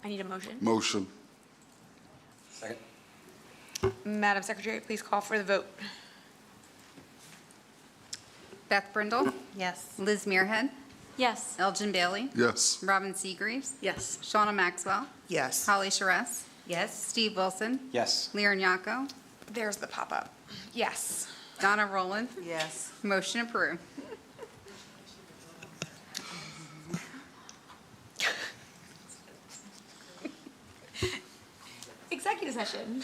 I need a motion. Motion. Second. Madam Secretary, please call for the vote. Beth Brindle, Yes. Liz Muirhead, Yes. Elgin Bailey, Yes. Robin Seagreaves, Yes. Shauna Maxwell, Yes. Holly Charess, Yes. Steve Wilson, Yes. Lear Nyako, There's the pop-up. Yes. Donna Rowland. Yes. Motion approved. Executive session.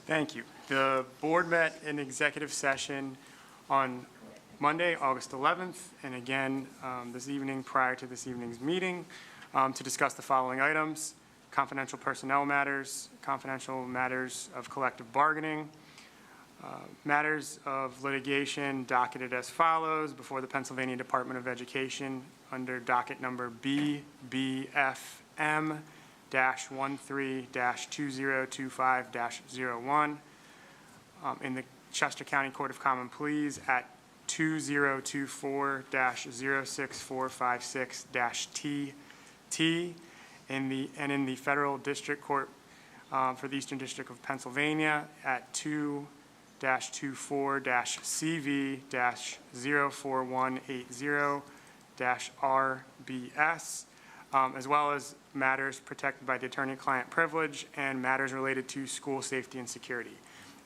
Thank you. The board met in executive session on Monday, August 11th, and again this evening prior to this evening's meeting to discuss the following items: confidential personnel matters, confidential matters of collective bargaining, matters of litigation docketed as follows before the Pennsylvania Department of Education under docket number BBFM-13-2025-01 in the Chester County Court of Common Pleas at 2024-06456-TT in the Federal District Court for the Eastern District of Pennsylvania at 2-24-CV-04180-RBS, as well as matters protected by the attorney-client privilege and matters related to school safety and security.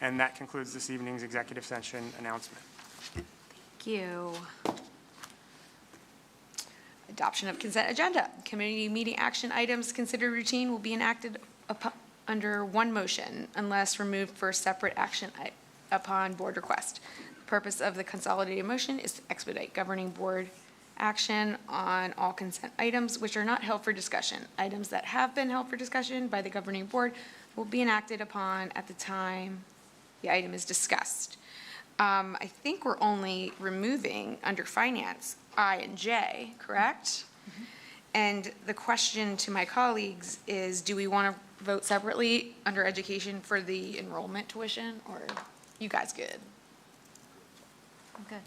And that concludes this evening's executive session announcement. Thank you. Adoption of consent agenda. Community meeting action items considered routine will be enacted under one motion unless removed for separate action upon board request. The purpose of the consolidated motion is to expedite governing board action on all consent items which are not held for discussion. Items that have been held for discussion by the governing board will be enacted upon at the time the item is discussed. I think we're only removing under finance I and J, correct? And the question to my colleagues is, do we want to vote separately under education for the enrollment tuition, or you guys good? I'm good.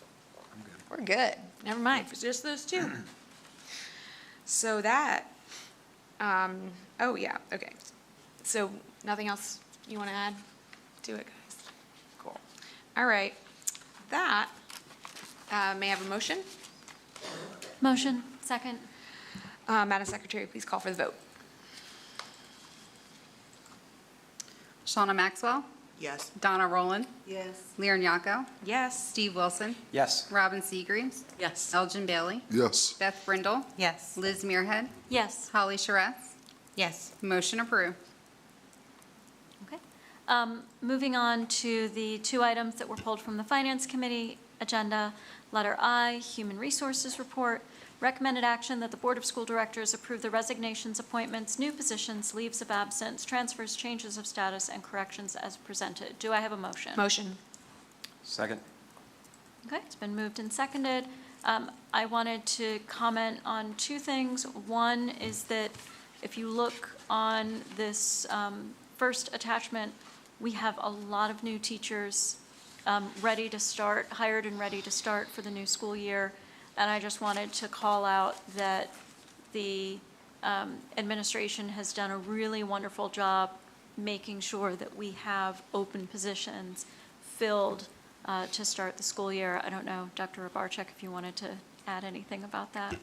We're good. Never mind, it's just those two. So that, oh yeah, okay. So nothing else you want to add to it, guys? Cool. All right. That, may I have a motion? Motion. Second. Madam Secretary, please call for the vote. Shauna Maxwell, Yes. Donna Rowland, Yes. Lear Nyako, Yes. Steve Wilson, Yes. Robin Seagreaves, Yes. Elgin Bailey, Yes. Beth Brindle, Yes. Liz Muirhead, Yes. Holly Charess. Yes. Motion approved. Okay. Moving on to the two items that were pulled from the Finance Committee agenda. Letter I, Human Resources Report. Recommended action that the Board of School Directors approve the resignations, appointments, new positions, leaves of absence, transfers, changes of status, and corrections as presented. Do I have a motion? Motion. Second. Okay, it's been moved and seconded. I wanted to comment on two things. One is that if you look on this first attachment, we have a lot of new teachers ready to start, hired and ready to start for the new school year. And I just wanted to call out that the administration has done a really wonderful job making sure that we have open positions filled to start the school year. I don't know, Dr. Rabarchik, if you wanted to add anything about that.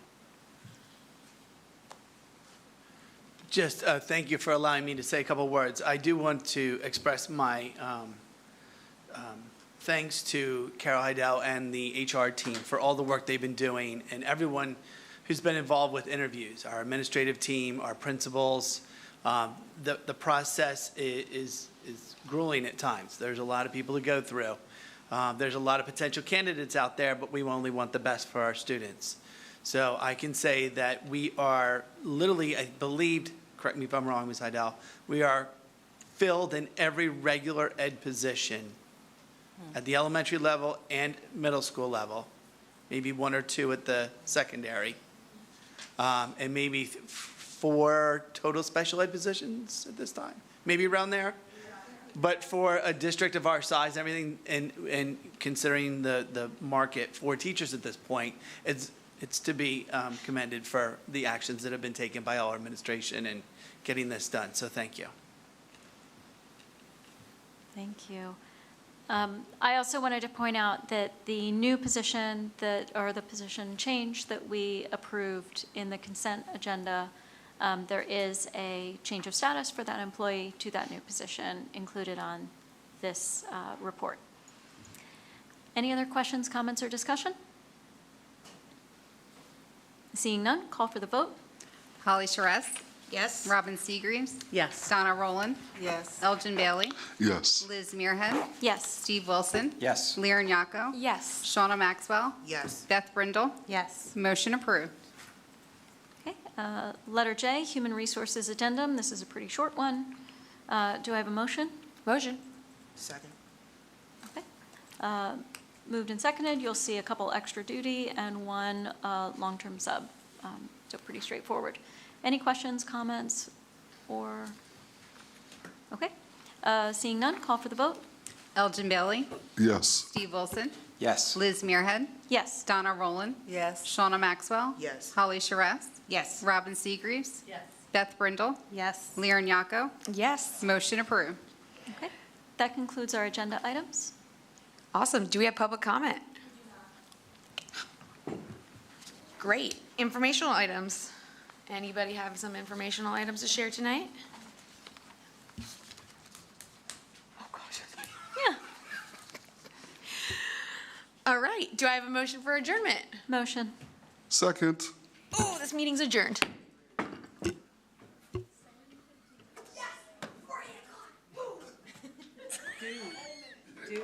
Just thank you for allowing me to say a couple words. I do want to express my thanks to Carol Heidel and the HR team for all the work they've been doing, and everyone who's been involved with interviews, our administrative team, our principals. The process is grueling at times. There's a lot of people to go through. There's a lot of potential candidates out there, but we only want the best for our students. So I can say that we are literally, I believe, correct me if I'm wrong, Ms. Heidel, we are filled in every regular ed position at the elementary level and middle school level, maybe 1 or 2 at the secondary, and maybe 4 total special ed positions at this time, maybe around there. But for a district of our size, everything, and considering the market for teachers at this point, it's to be commended for the actions that have been taken by our administration in getting this done. So thank you. Thank you. I also wanted to point out that the new position or the position change that we approved in the consent agenda, there is a change of status for that employee to that new position included on this report. Any other questions, comments, or discussion? Seeing none, call for the vote. Holly Charest? Yes. Robin Seagreaves? Yes. Donna Rowland? Yes. Elgin Bailey? Yes. Liz Muirhead? Yes. Steve Wilson? Yes. Lear Nyako? Yes. Shauna Maxwell? Yes. Beth Brindle? Yes. Motion approved. Okay, letter J, Human Resources Addendum. This is a pretty short one. Do I have a motion? Motion. Second. Okay. Moved and seconded. You'll see a couple extra duty and 1 long-term sub. So pretty straightforward. Any questions, comments, or? Okay. Seeing none, call for the vote. Elgin Bailey? Yes. Steve Wilson? Yes. Liz Muirhead? Yes. Donna Rowland? Yes. Shauna Maxwell? Yes. Holly Charest? Yes. Robin Seagreaves? Yes. Beth Brindle? Yes. Lear Nyako? Yes. Motion approved. Okay. That concludes our agenda items. Awesome. Do we have public comment? Great. Informational items. Anybody have some informational items to share tonight? Oh, gosh. Yeah. All right. Do I have a motion for adjournment? Motion. Second. Oh, this meeting's adjourned. Dude.